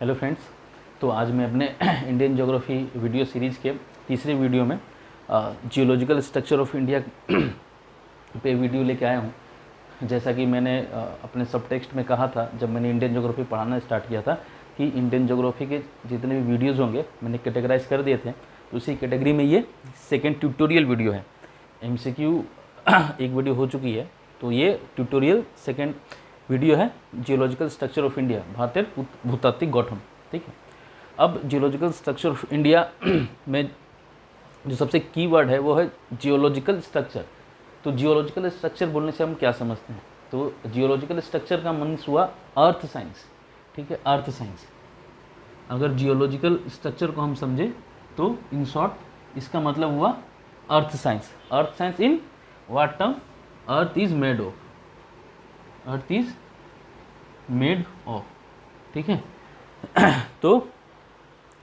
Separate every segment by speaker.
Speaker 1: Hello friends. तो आज मैं अपने इंडियन ज्योग्राफी वीडियो सीरीज़ के तीसरे वीडियो में जियोलॉजिकल स्ट्रक्चर ऑफ इंडिया पे वीडियो लेके आया हूँ। जैसा कि मैंने अपने सब टेक्स्ट में कहा था जब मैंने इंडियन ज्योग्राफी पढ़ाना स्टार्ट किया था कि इंडियन ज्योग्राफी के जितने भी वीडियोज़ होंगे मैंने कैटेगराइज कर दिए थे। तो उसी कैटेगरी में ये सेकेंड ट्यूटोरियल वीडियो है। MCQ एक वीडियो हो चुकी है, तो ये ट्यूटोरियल सेकेंड वीडियो है जियोलॉजिकल स्ट्रक्चर ऑफ इंडिया, भारतीय भूतात्विक गठन। ठीक है, अब जियोलॉजिकल स्ट्रक्चर ऑफ इंडिया में जो सबसे की वर्ड है वो है जियोलॉजिकल स्ट्रक्चर। तो जियोलॉजिकल स्ट्रक्चर बोलने से हम क्या समझते हैं? तो जियोलॉजिकल स्ट्रक्चर का मीन्स हुआ अर्थ साइंस। ठीक है, अर्थ साइंस। अगर जियोलॉजिकल स्ट्रक्चर को हम समझे तो इन शॉर्ट इसका मतलब हुआ earth science. Earth science in what term? Earth is made of, earth is made of. ठीक है, तो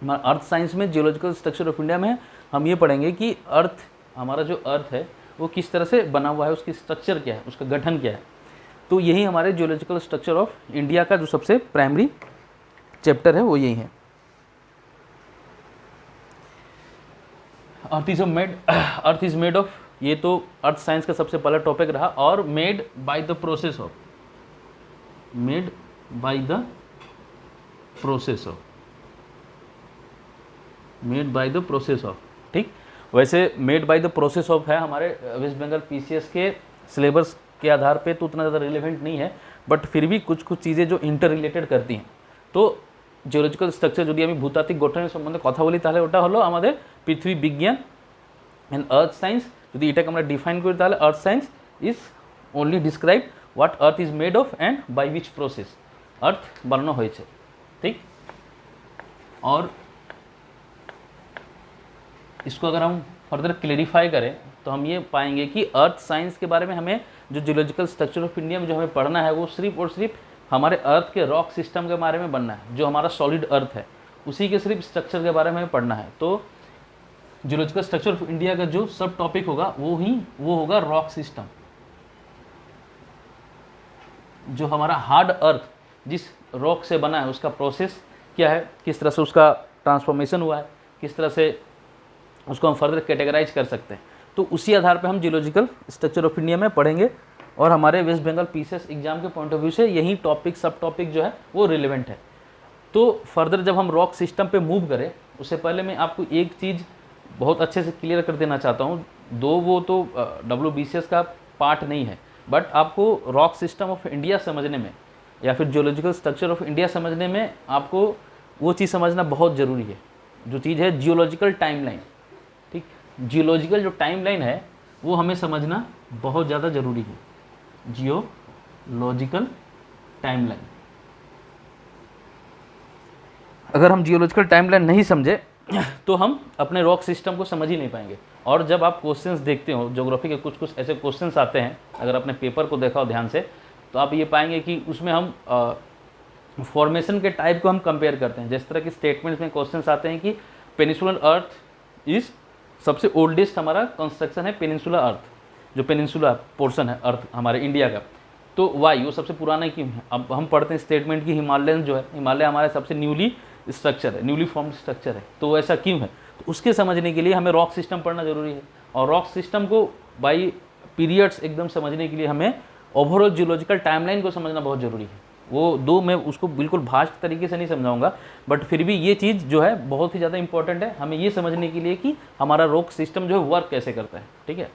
Speaker 1: अर्थ साइंस में जियोलॉजिकल स्ट्रक्चर ऑफ इंडिया में हम ये पढ़ेंगे कि अर्थ, हमारा जो अर्थ है वो किस तरह से बना हुआ है, उसकी स्ट्रक्चर क्या है, उसका गठन क्या है। तो यही हमारे जियोलॉजिकल स्ट्रक्चर ऑफ इंडिया का जो सबसे प्राइमरी चैप्टर है वो यही है। अर्थ इज मेड ऑफ, ये तो अर्थ साइंस का सबसे पहला टॉपिक रहा। और made by the process of, made by the process of, made by the process of. ठीक, वैसे made by the process of है हमारे वेस्ट बंगाल PCS के सिलेबस के आधार पे तो उतना ज़्यादा रिलेवेंट नहीं है, बट फिर भी कुछ कुछ चीज़ें जो इंटर रिलेटेड करती हैं। तो जियोलॉजिकल स्ट्रक्चर যদি আমি ভূতাত্ত্বিক গঠনের সম্বন্ধে কথা বলি তাহলে ওটা হলো আমাদের পৃথিবী বিজ্ঞান এন্ড আর্থ সায়েন্স। যদি এটাকে আমরা ডিফাইন করি তাহলে earth science is only describe what earth is made of and by which process earth বানানো হয়েছে। ठीक, और इसको अगर हम फर्दर क्लेरिफाई करें तो हम ये पाएंगे कि अर्थ साइंस के बारे में हमें जो जियोलॉजिकल स्ट्रक्चर ऑफ इंडिया में जो हमें पढ़ना है वो सिर्फ और सिर्फ हमारे अर्थ के रॉक सिस्टम के बारे में बनना है। जो हमारा सॉलिड अर्थ है उसी के सिर्फ स्ट्रक्चर के बारे में पढ़ना है। तो जियोलॉजिकल स्ट्रक्चर ऑफ इंडिया का जो सब टॉपिक होगा वो होगा रॉक सिस्टम। जो हमारा हार्ड अर्थ जिस रॉक से बना है उसका प्रोसेस क्या है, किस तरह से उसका ट्रांसफॉर्मेशन हुआ है, किस तरह से उसको हम फर्दर कैटेगराइज कर सकते हैं। तो उसी आधार पे हम जियोलॉजिकल स्ट्रक्चर ऑफ इंडिया में पढ़ेंगे और हमारे वेस्ट बंगाल PCS एग्जाम के पॉइंट ऑफ व्यू से यही टॉपिक सब टॉपिक जो है वो रिलेवेंट है। तो फर्दर जब हम रॉक सिस्टम पे मूव करें उससे पहले मैं आपको एक चीज़ बहुत अच्छे से क्लियर कर देना चाहता हूँ। दो वो तो WBCS का पार्ट नहीं है, बट आपको रॉक सिस्टम ऑफ इंडिया समझने में या फिर जियोलॉजिकल स्ट्रक्चर ऑफ इंडिया समझने में आपको वो चीज़ समझना बहुत ज़रूरी है, जो चीज़ है जियोलॉजिकल टाइमलाइन। ठीक, जियोलॉजिकल जो टाइमलाइन है वो हमें समझना बहुत ज़्यादा ज़रूरी है। जियोलॉजिकल टाइमलाइन, अगर हम जियोलॉजिकल टाइमलाइन नहीं समझे तो हम अपने रॉक सिस्टम को समझ ही नहीं पाएंगे। और जब आप क्वेश्चंस देखते हो ज्योग्राफी के, कुछ कुछ ऐसे क्वेश्चंस आते हैं, अगर आपने पेपर को देखा हो ध्यान से तो आप ये पाएंगे कि उसमें हम फॉर्मेशन के टाइप को हम कंपेयर करते हैं। जिस तरह के स्टेटमेंट्स में क्वेश्चंस आते हैं कि पेनिनसुलर अर्थ इज सबसे ओल्डेस्ट हमारा कंस्ट्रक्शन है पेनिनसुलर अर्थ, जो पेनिनसुलर पोर्शन है अर्थ हमारे इंडिया का, तो वाई वो सबसे पुराना क्यों है। अब हम पढ़ते हैं स्टेटमेंट की हिमालयन जो है, हिमालय हमारा सबसे न्यूली स्ट्रक्चर है, न्यूली फॉर्म्ड स्ट्रक्चर है, तो ऐसा क्यों है। तो उसके समझने के लिए हमें रॉक सिस्टम पढ़ना जरूरी है। और रॉक सिस्टम को बाई पीरियड्स एकदम समझने के लिए हमें ओवरऑल जियोलॉजिकल टाइमलाइन को समझना बहुत ज़रूरी है। वो दो मैं उसको बिल्कुल भाष्ट तरीके से नहीं समझाऊंगा, बट फिर भी ये चीज़ जो है बहुत ही ज़्यादा इंपॉर्टेंट है हमें ये समझने के लिए कि हमारा रॉक सिस्टम जो है वर्क कैसे करता है। ठीक है,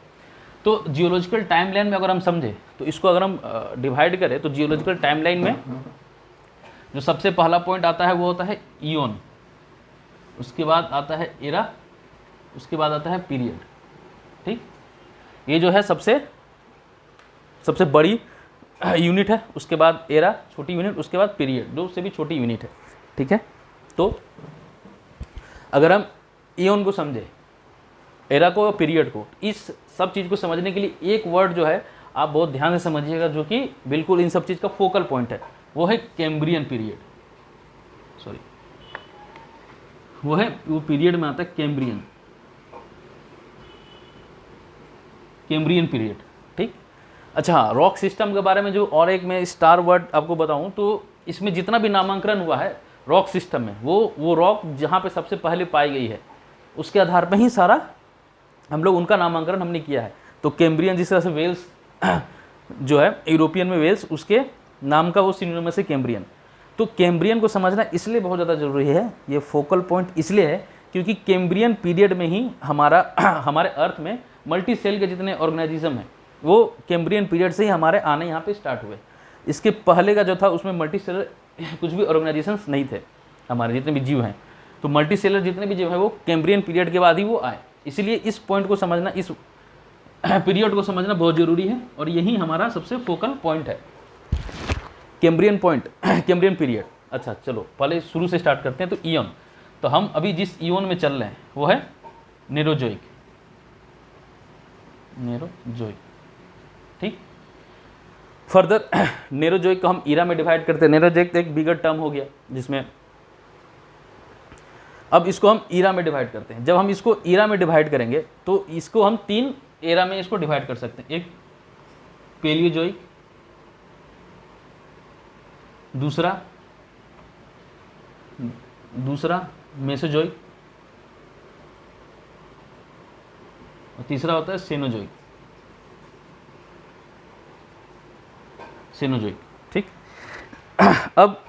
Speaker 1: तो जियोलॉजिकल टाइमलाइन में अगर हम समझे तो इसको अगर हम डिवाइड करें तो जियोलॉजिकल टाइमलाइन में जो सबसे पहला पॉइंट आता है वो होता है ईओन, उसके बाद आता है एरा, उसके बाद आता है पीरियड। ठीक, ये जो है सबसे बड़ी यूनिट है, उसके बाद एरा छोटी यूनिट, उसके बाद पीरियड जो उससे भी छोटी यूनिट है। ठीक है, तो अगर हम ईओन को समझे, एरा को और पीरियड को, इस सब चीज़ को समझने के लिए एक वर्ड जो है आप बहुत ध्यान से समझिएगा, जो कि बिल्कुल इन सब चीज़ का फोकल पॉइंट है, वो है कैम्ब्रियन पीरियड। सॉरी, वो पीरियड में आता है कैम्ब्रियन पीरियड। ठीक, अच्छा, रॉक सिस्टम के बारे में जो और एक मैं स्टार वर्ड आपको बताऊं तो इसमें जितना भी नामांकन हुआ है रॉक सिस्टम में, वो रॉक जहाँ पे सबसे पहले पाई गई है उसके आधार पर ही सारा हम लोग उनका नामांकन हमने किया है। तो कैम्ब्रियन, जिस तरह से वेल्स जो है यूरोपियन में वेल्स, उसके नाम का वो सिनोनिमस है कैम्ब्रियन। तो कैम्ब्रियन को समझना इसलिए बहुत ज़्यादा ज़रूरी है, ये फोकल पॉइंट इसलिए है क्योंकि कैम्ब्रियन पीरियड में ही हमारे अर्थ में मल्टी सेल के जितने ऑर्गेनाइजिज्म हैं वो कैम्ब्रियन पीरियड से ही हमारे आने यहाँ पे स्टार्ट हुए। इसके पहले का जो था उसमें मल्टी सेलर कुछ भी ऑर्गेनाइजेशंस नहीं थे, हमारे जितने भी जीव हैं। तो मल्टी सेलर जितने भी जीव हैं वो कैम्ब्रियन पीरियड के बाद ही वो आए। इसलिए इस पॉइंट को समझना, इस पीरियड को समझना बहुत ज़रूरी है और यही हमारा सबसे फोकल पॉइंट है, कैम्ब्रियन पॉइंट, कैम्ब्रियन पीरियड। अच्छा चलो पहले शुरू से स्टार्ट करते हैं। तो ईयन, तो हम अभी जिस ईयन में चल रहे हैं वो है नेरोजोइक, नेरोजोइक, ठीक। फर्दर नेरोजोइक को हम ईरा में डिवाइड करते हैं। नेरोजोइक एक बिगर टर्म हो गया जिसमें अब इसको हम ईरा में डिवाइड करते हैं। जब हम इसको ईरा में डिवाइड करेंगे तो इसको हम 3 एरा में इसको डिवाइड कर सकते हैं। एक पेलियोजोइक, दूसरा मेसोजोइक और तीसरा होता है सेनोजोइक, सेनोजोइक, ठीक। अब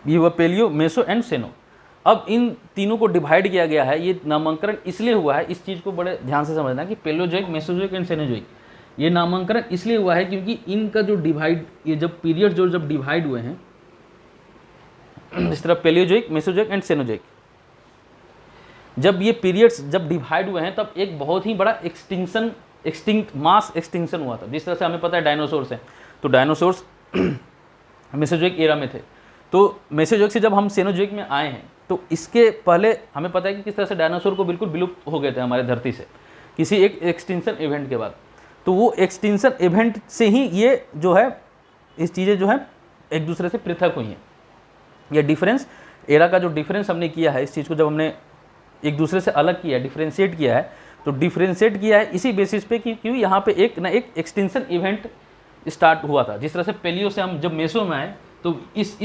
Speaker 1: ये हुआ पेलियो, मेसो एंड सेनो। अब इन तीनों को डिवाइड किया गया है, ये नामांकन इसलिए हुआ है, इस चीज़ को बड़े ध्यान से समझना कि पेलियोजोइक, मेसोजोइक एंड सेनोजोइक, ये नामांकन इसलिए हुआ है क्योंकि इनका जो डिवाइड, ये जब पीरियड जब डिवाइड हुए हैं इस तरह पेलियोजोइक, मेसोजोइक एंड सेनोजोइक, जब ये पीरियड्स जब डिवाइड हुए हैं तब एक बहुत ही बड़ा मास एक्सटिंक्शन हुआ था। जिस तरह से हमें पता है डायनासोर्स हैं, तो डायनासोर्स मेसोजोइक एरा में थे। तो मेसोजोइक से जब हम सेनोजोइक में आए हैं तो इसके पहले हमें पता है कि किस तरह से डायनासोर को बिल्कुल विलुप्त हो गए थे हमारे धरती से किसी एक एक्सटिंक्शन इवेंट के बाद। तो वो एक्सटिंक्शन इवेंट से ही ये जो है इस चीज़ें जो है एक दूसरे से पृथक हुई हैं। ये डिफरेंस, एरा का जो डिफरेंस हमने किया है, इस चीज़ को जब हमने एक दूसरे से अलग किया है, डिफरेंशिएट किया है, तो डिफरेंशिएट किया है इसी बेसिस पे कि क्यों यहाँ पे एक ना एक एक्सटिंक्शन इवेंट स्टार्ट हुआ था। जिस तरह से पेलियो से हम जब मेसो में आए तो इस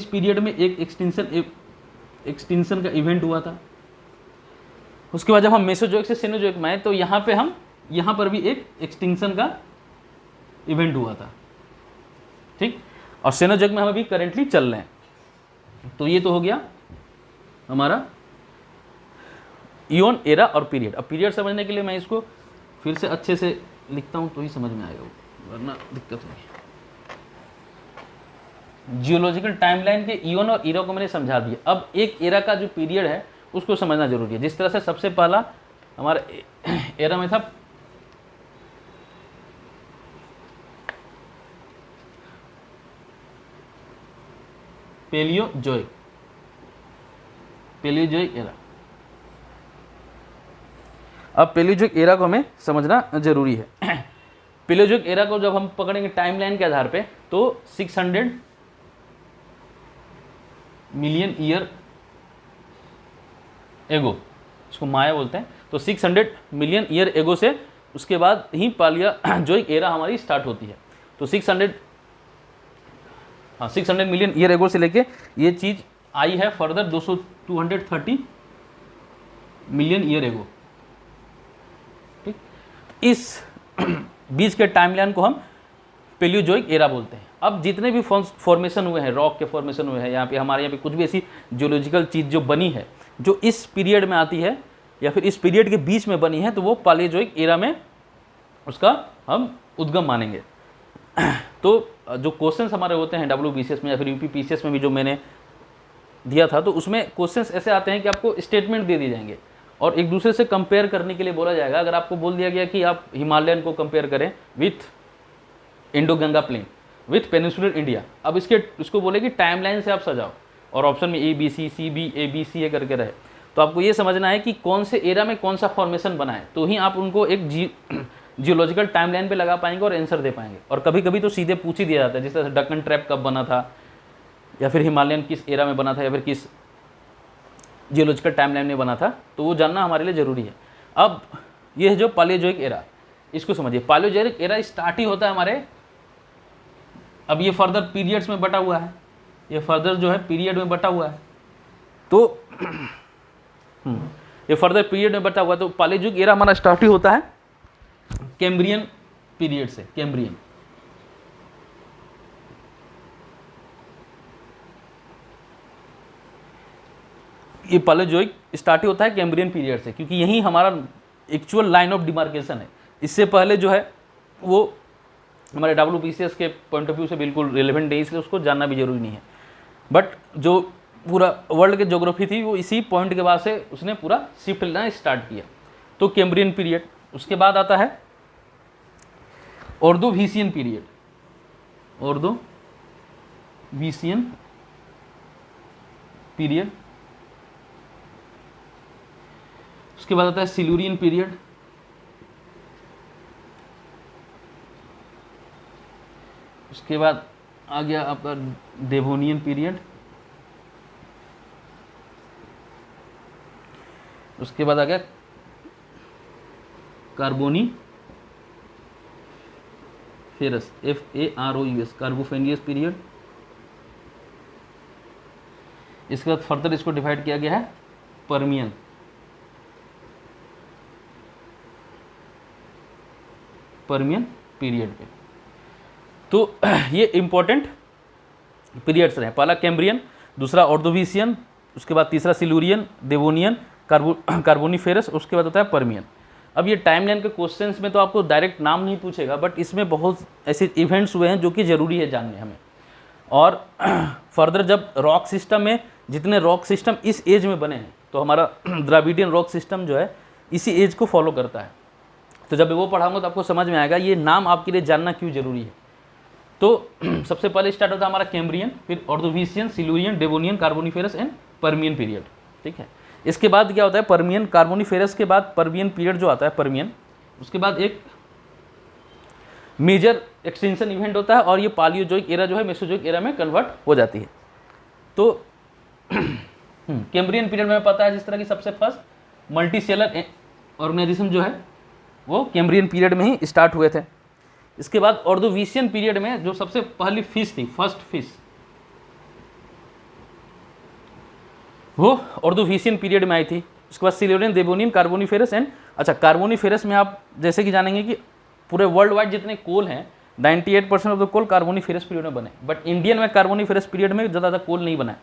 Speaker 1: पीरियड में एक एक्सटिंक्शन का इवेंट हुआ था। उसके बाद जब हम मेसोजोइक से सेनोजोइक में आए तो यहाँ पर भी एक एक्सटिंक्शन का इवेंट हुआ था, ठीक। और सेनोजोइक में हम अभी करेंटली चल रहे हैं। तो ये तो हो गया हमारा इयन, एरा और पीरियड। अब पीरियड समझने के लिए मैं इसको फिर से अच्छे से लिखता हूँ तो ही समझ में आएगा, वरना दिक्कत होगी। जियोलॉजिकल टाइमलाइन के इयन और एरा को मैंने समझा दिया। अब एक एरा का जो पीरियड है उसको समझना जरूरी है। जिस तरह से सबसे पहला हमारा एरा में था पेलियोजोइक, पेलियोजोइक एरा। अब पेलियोजोइक एरा को हमें समझना जरूरी है। पेलियोजोइक एरा को जब हम पकड़ेंगे टाइमलाइन के आधार पे तो 600 मिलियन ईयर एगो, इसको माया बोलते हैं, तो 600 मिलियन ईयर एगो से उसके बाद ही पालियोजोइक एरा हमारी स्टार्ट होती है। तो 600 मिलियन ईयर एगो से लेके ये चीज़ आई है फर्दर 230 मिलियन ईयर एगो, ठीक। इस बीच के टाइमलाइन को हम पेलियोजोइक एरा बोलते हैं। अब जितने भी फॉर्मेशन हुए हैं, रॉक के फॉर्मेशन हुए हैं, यहाँ पे हमारे यहाँ पे कुछ भी ऐसी जियोलॉजिकल चीज़ जो बनी है जो इस पीरियड में आती है या फिर इस पीरियड के बीच में बनी है, तो वो पालियोजोइक एरा में उसका हम उद्गम मानेंगे। तो जो क्वेश्चंस हमारे होते हैं WBCS में या फिर UPPCS में भी जो मैंने दिया था, तो उसमें क्वेश्चंस ऐसे आते हैं कि आपको स्टेटमेंट दे दिए जाएंगे और एक दूसरे से कंपेयर करने के लिए बोला जाएगा। अगर आपको बोल दिया गया कि आप हिमालयन को कंपेयर करें with Indo Ganga plain with peninsular India, अब इसको बोले कि टाइमलाइन से आप सजाओ और ऑप्शन में ABC, CB, ABC करके रहे, तो आपको ये समझना है कि कौन से एरा में कौन सा फॉर्मेशन बना है, तो ही आप उनको एक जियोलॉजिकल टाइमलाइन पे लगा पाएंगे और आंसर दे पाएंगे। और कभी कभी तो सीधे पूछ ही दिया जाता है, जिस तरह से डक्कन ट्रैप कब बना था या फिर हिमालयन किस एरा में बना था या फिर किस जियोलॉजिकल टाइमलाइन में बना था, तो वो जानना हमारे लिए ज़रूरी है। अब ये है जो पालियोजोइक एरा, इसको समझिए। पालियोजोइक एरा स्टार्ट ही होता है हमारे, अब ये फर्दर पीरियड्स में बटा हुआ है, ये फर्दर जो है पीरियड में बटा हुआ है। तो ये फर्दर पीरियड में बटा हुआ है। तो पालेजुग एरा हमारा स्टार्ट ही होता है कैम्ब्रियन पीरियड से। कैम्ब्रियन, ये पालेजोइक स्टार्ट ही होता है कैम्ब्रियन पीरियड से, क्योंकि यही हमारा एक्चुअल लाइन ऑफ डिमार्केशन है। इससे पहले जो है वो हमारे WBCS के पॉइंट ऑफ व्यू से बिल्कुल रिलेवेंट नहीं, इसलिए उसको जानना भी जरूरी नहीं है। बट जो पूरा वर्ल्ड की ज्योग्राफी थी वो इसी पॉइंट के बाद से उसने पूरा शिफ्ट लेना स्टार्ट किया। तो कैम्ब्रियन पीरियड, उसके बाद आता है ऑर्डोविशियन पीरियड। ऑर्डोविशियन पीरियड, उसके बाद आता है सिल्यूरियन पीरियड, उसके बाद आ गया आपका डेवोनियन पीरियड, उसके बाद आ गया कार्बोनीफेरस, FAROUS, कार्बोफेनियस पीरियड। इसके बाद फर्दर इसको डिवाइड किया गया है पर्मियन। पीरियड पे। तो ये इंपॉर्टेंट पीरियड्स रहे। पहला कैम्ब्रियन, दूसरा ऑर्डोविशियन, उसके बाद तीसरा सिल्यूरियन, डेवोनियन, कार्बोनीफेरस, उसके बाद होता है पर्मियन। अब ये टाइमलाइन के क्वेश्चंस में तो आपको डायरेक्ट नाम नहीं पूछेगा, बट इसमें बहुत ऐसे इवेंट्स हुए हैं जो कि ज़रूरी है जानने हमें। और फर्दर जब रॉक सिस्टम में जितने रॉक सिस्टम इस एज में बने हैं, तो हमारा द्राविडियन रॉक सिस्टम जो है इसी एज को फॉलो करता है। तो जब वो पढ़ाऊंगा तो आपको समझ में आएगा ये नाम आपके लिए जानना क्यों जरूरी है। तो सबसे पहले स्टार्ट होता है हमारा कैम्ब्रियन, फिर Ordovician, Silurian, Devonian, Carboniferous and Permian period. ठीक है, इसके बाद क्या होता है पर्मियन, कार्बोनीफेरस के बाद पर्मियन पीरियड जो आता है पर्मियन, उसके बाद एक मेजर एक्सटेंशन इवेंट होता है और ये पालियोजोइक एरा जो है मेसोजोइक एरा में कन्वर्ट हो जाती है। तो कैम्ब्रियन पीरियड में पता है जिस तरह की सबसे फर्स्ट मल्टीसेलर ऑर्गेनाइजेशन जो है वो कैम्ब्रियन पीरियड में ही स्टार्ट हुए थे। इसके बाद ऑर्डोविशियन पीरियड में जो सबसे पहली फिश थी, फर्स्ट फिश, वो ऑर्डोविशियन पीरियड में आई थी। उसके बाद Silurian, Devonian, Carboniferous and Carboniferous में आप जैसे कि जानेंगे कि पूरे वर्ल्ड वाइड जितने कोल हैं 98% of the coal carboniferous period में बने, बट इंडियन में कार्बोनीफेरस पीरियड में ज़्यादा कोल नहीं बना है।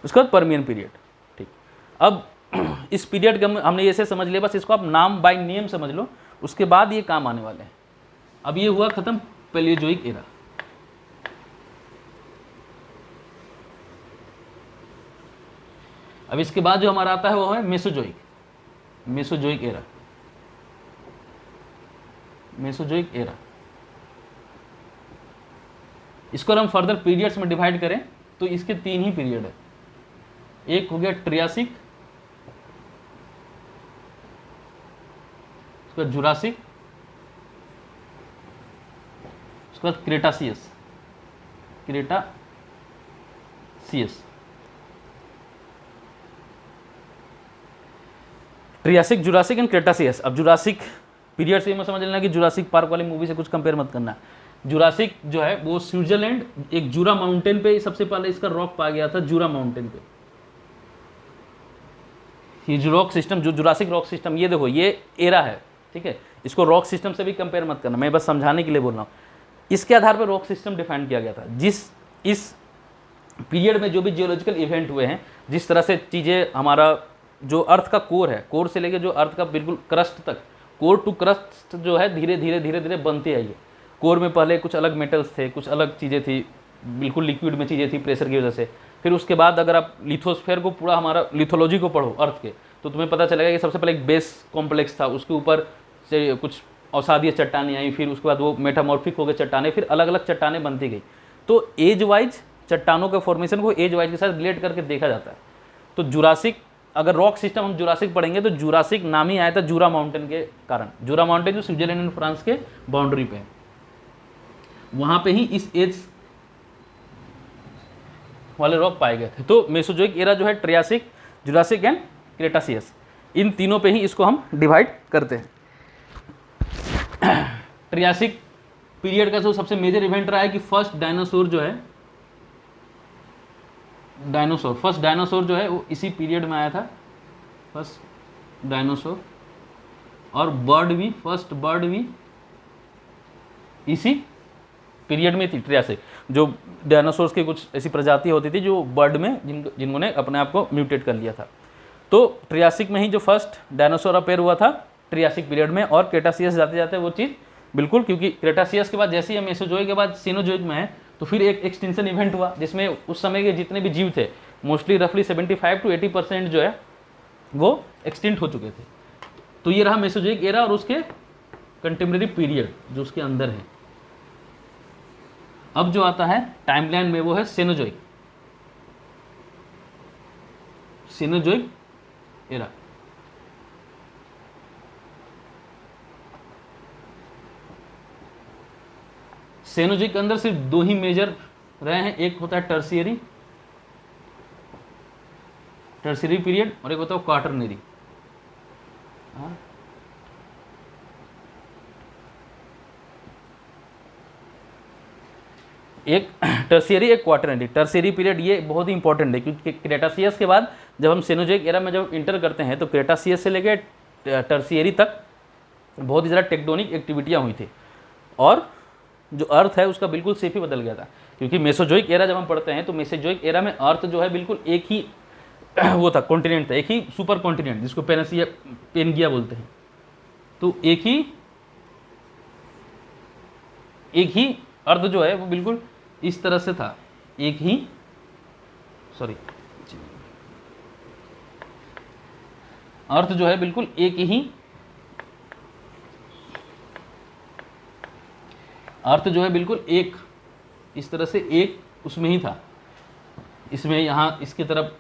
Speaker 1: उसके बाद पर्मियन पीरियड। ठीक, अब इस पीरियड का हमने ऐसे समझ लिया, बस इसको आप नाम बाय नेम समझ लो, उसके बाद ये काम आने वाले हैं। अब ये हुआ खत्म पैलियोजोइक एरा। अब इसके बाद जो हमारा आता है वो है मेसोजोइक एरा। मेसोजोइक एरा, इसको हम फर्दर पीरियड्स में डिवाइड करें तो इसके 3 ही पीरियड है। एक हो गया ट्रियासिक, उसके बाद जुरासिक, उसके बाद Cretaceous. Triassic, Jurassic and Cretaceous. अब जुरासिक पीरियड से मैं समझ लेना कि जुरासिक पार्क वाली मूवी से कुछ कंपेयर मत करना। जुरासिक जो है वो स्विट्जरलैंड एक जूरा माउंटेन पे सबसे पहले इसका रॉक पाया गया था, जूरा माउंटेन पे। ये जो रॉक सिस्टम, जो जुरासिक रॉक सिस्टम, ये देखो ये एरा है, ठीक है, इसको रॉक सिस्टम से भी कंपेयर मत करना, मैं बस समझाने के लिए बोल रहा हूँ। इसके आधार पर रॉक सिस्टम डिफाइन किया गया था। इस पीरियड में जो भी जियोलॉजिकल इवेंट हुए हैं, जिस तरह से चीज़ें, हमारा जो अर्थ का कोर है, कोर से लेके जो अर्थ का बिल्कुल क्रस्ट तक, कोर टू क्रस्ट जो है धीरे धीरे बनते आई है। कोर में पहले कुछ अलग मेटल्स थे, कुछ अलग चीज़ें थी, बिल्कुल लिक्विड में चीज़ें थी प्रेशर की वजह से। फिर उसके बाद अगर आप लिथोस्फेयर को पूरा हमारा लिथोलॉजी को पढ़ो अर्थ के, तो तुम्हें पता चलेगा कि सबसे पहले एक बेस कॉम्प्लेक्स था, उसके ऊपर से कुछ अवसादीय चट्टानें आई, फिर उसके बाद वो मेटामॉर्फिक हो गए चट्टानें, फिर अलग अलग चट्टानें बनती गई। तो एज वाइज चट्टानों के फॉर्मेशन को एज वाइज के साथ रिलेट करके देखा जाता है। तो जुरासिक, अगर रॉक सिस्टम हम जुरासिक पढ़ेंगे तो जुरासिक नाम ही आया था जूरा माउंटेन के कारण। जूरा माउंटेन जो स्विट्जरलैंड एंड फ्रांस के बाउंड्री पे है, वहां पे ही इस एज वाले रॉक पाए गए थे। तो मेसोजोइक एरा जो है ट्रियासिक, जुरासिक एंड क्रेटासियस, इन तीनों पे ही इसको हम डिवाइड करते हैं। ट्रियासिक पीरियड का जो सबसे मेजर इवेंट रहा है कि फर्स्ट डायनासोर जो है डायनासोर, फर्स्ट डायनासोर जो है वो इसी पीरियड में आया था, फर्स्ट डायनासोर। और बर्ड भी, फर्स्ट बर्ड भी इसी पीरियड में थी, ट्रियासिक। जो डायनासोर्स की कुछ ऐसी प्रजाति होती थी जो बर्ड में जिन्होंने अपने आप को म्यूटेट कर लिया था। तो ट्रियासिक में ही जो फर्स्ट डायनासोर अपेयर हुआ था ट्रियासिक पीरियड में। और क्रेटासियस जाते जाते वो चीज़ बिल्कुल, क्योंकि क्रेटासियस के बाद जैसे ही हम मेसोजोइक के बाद सीनोजोइक में है, तो फिर एक एक्सटिंक्शन इवेंट हुआ जिसमें उस समय के जितने भी जीव थे मोस्टली रफली 75 to 80% जो है वो एक्सटिंक्ट हो चुके थे। तो ये रहा मेसोजोइक एरा और उसके कंटेम्प्रेरी पीरियड जो उसके अंदर है। अब जो आता है टाइमलाइन में वो है सेनोजोइक, सेनोजोइक एरा। सेनोजोइक के अंदर सिर्फ दो ही मेजर रहे हैं, एक होता है टर्शियरी पीरियड और एक होता है क्वाटरनरी। एक टर्शियरी एक क्वाटरनरी। टर्शियरी पीरियड ये बहुत ही इंपॉर्टेंट है क्योंकि क्रेटासियस के बाद जब हम सेनोजोइक एरा में जब इंटर करते हैं तो क्रेटासियस से लेकर टर्शियरी तक बहुत ही ज़्यादा टेक्टोनिक एक्टिविटियाँ हुई थी और जो अर्थ है उसका बिल्कुल शेप ही बदल गया था। क्योंकि मेसोजोइक एरा जब हम पढ़ते हैं तो मेसोजोइक एरा में अर्थ जो है बिल्कुल एक ही वो था, कॉन्टिनेंट था, एक ही सुपर कॉन्टिनेंट जिसको पेनगिया बोलते हैं। तो एक ही अर्थ जो है वो बिल्कुल इस तरह से था, एक ही अर्थ जो है बिल्कुल एक ही अर्थ जो है बिल्कुल एक इस तरह से एक उसमें ही था। इसमें यहाँ इसकी तरफ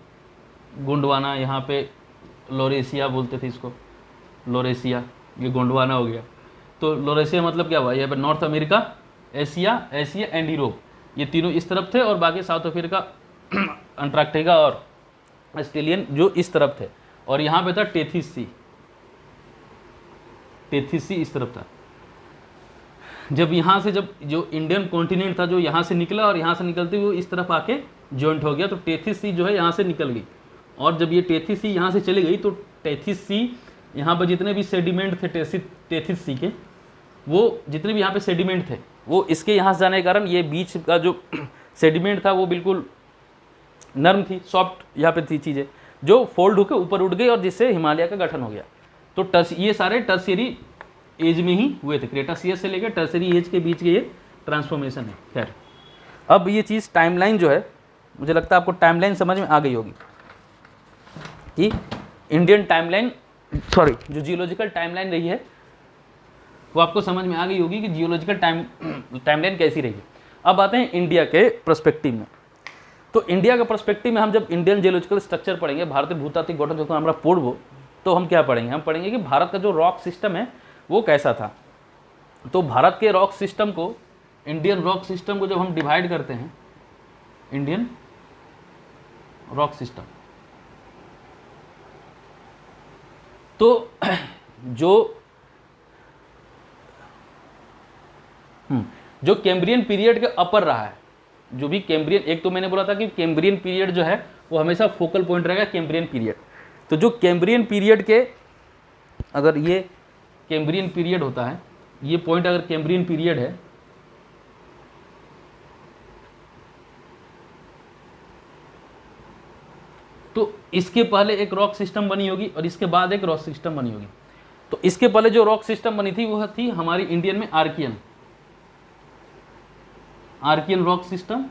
Speaker 1: गोंडवाना, यहाँ पे लोरेशिया बोलते थे इसको, लोरेशिया, ये गोंडवाना हो गया। तो लोरेशिया मतलब क्या हुआ, यहाँ पे north America, Asia and Europe, ये तीनों इस तरफ थे और बाकी साउथ अफ्रीका, अंटार्कटिका और ऑस्ट्रेलियन जो इस तरफ थे। और यहाँ पे था टेथिस सी इस तरफ था। जब यहाँ से जब जो इंडियन कॉन्टिनेंट था जो यहाँ से निकला और यहाँ से निकलते हुए इस तरफ आके जॉइंट हो गया, तो टेथिस सी जो है यहाँ से निकल गई। और जब ये टेथिस सी यहाँ से चली गई तो टेथिस सी यहाँ पर जितने भी सेडिमेंट थे टेथिस सी के, वो जितने भी यहाँ पे सेडिमेंट थे वो इसके यहाँ से जाने के कारण ये बीच का जो सेडिमेंट था वो बिल्कुल नर्म थी, सॉफ्ट यहाँ पे थी चीज़ें जो फोल्ड होकर ऊपर उठ गई और जिससे हिमालय का गठन हो गया। तो ये सारे टर्शियरी एज में ही हुए थे, क्रेटासियस से लेकर टर्शियरी एज के बीच के ये ट्रांसफॉर्मेशन है। खैर, अब ये चीज़ टाइमलाइन जो है, मुझे लगता है आपको टाइमलाइन समझ में आ गई होगी कि इंडियन टाइमलाइन जो जियोलॉजिकल टाइमलाइन रही है वो आपको समझ में आ गई होगी कि जियोलॉजिकल टाइमलाइन कैसी रही है। अब आते हैं इंडिया के पर्सपेक्टिव में। तो इंडिया के पर्सपेक्टिव में हम जब इंडियन जियोलॉजिकल स्ट्रक्चर पढ़ेंगे, भारतीय भूतात्विक गठन जो हमारा पूर्व, तो हम क्या पढ़ेंगे, हम पढ़ेंगे कि भारत का जो रॉक सिस्टम है वो कैसा था। तो भारत के रॉक सिस्टम को, इंडियन रॉक सिस्टम को जब हम डिवाइड करते हैं, इंडियन रॉक सिस्टम, तो जो कैम्ब्रियन पीरियड के अपर रहा है, जो भी कैम्ब्रियन, एक तो मैंने बोला था कि कैम्ब्रियन पीरियड जो है वो हमेशा फोकल पॉइंट रहेगा कैम्ब्रियन पीरियड। तो जो कैम्ब्रियन पीरियड के, अगर ये कैम्ब्रियन पीरियड होता है, ये पॉइंट अगर कैम्ब्रियन पीरियड है, तो इसके पहले एक रॉक सिस्टम बनी होगी और इसके बाद एक रॉक सिस्टम बनी होगी। तो इसके पहले जो रॉक सिस्टम बनी थी वह थी हमारी इंडियन में आर्कियन रॉक सिस्टम।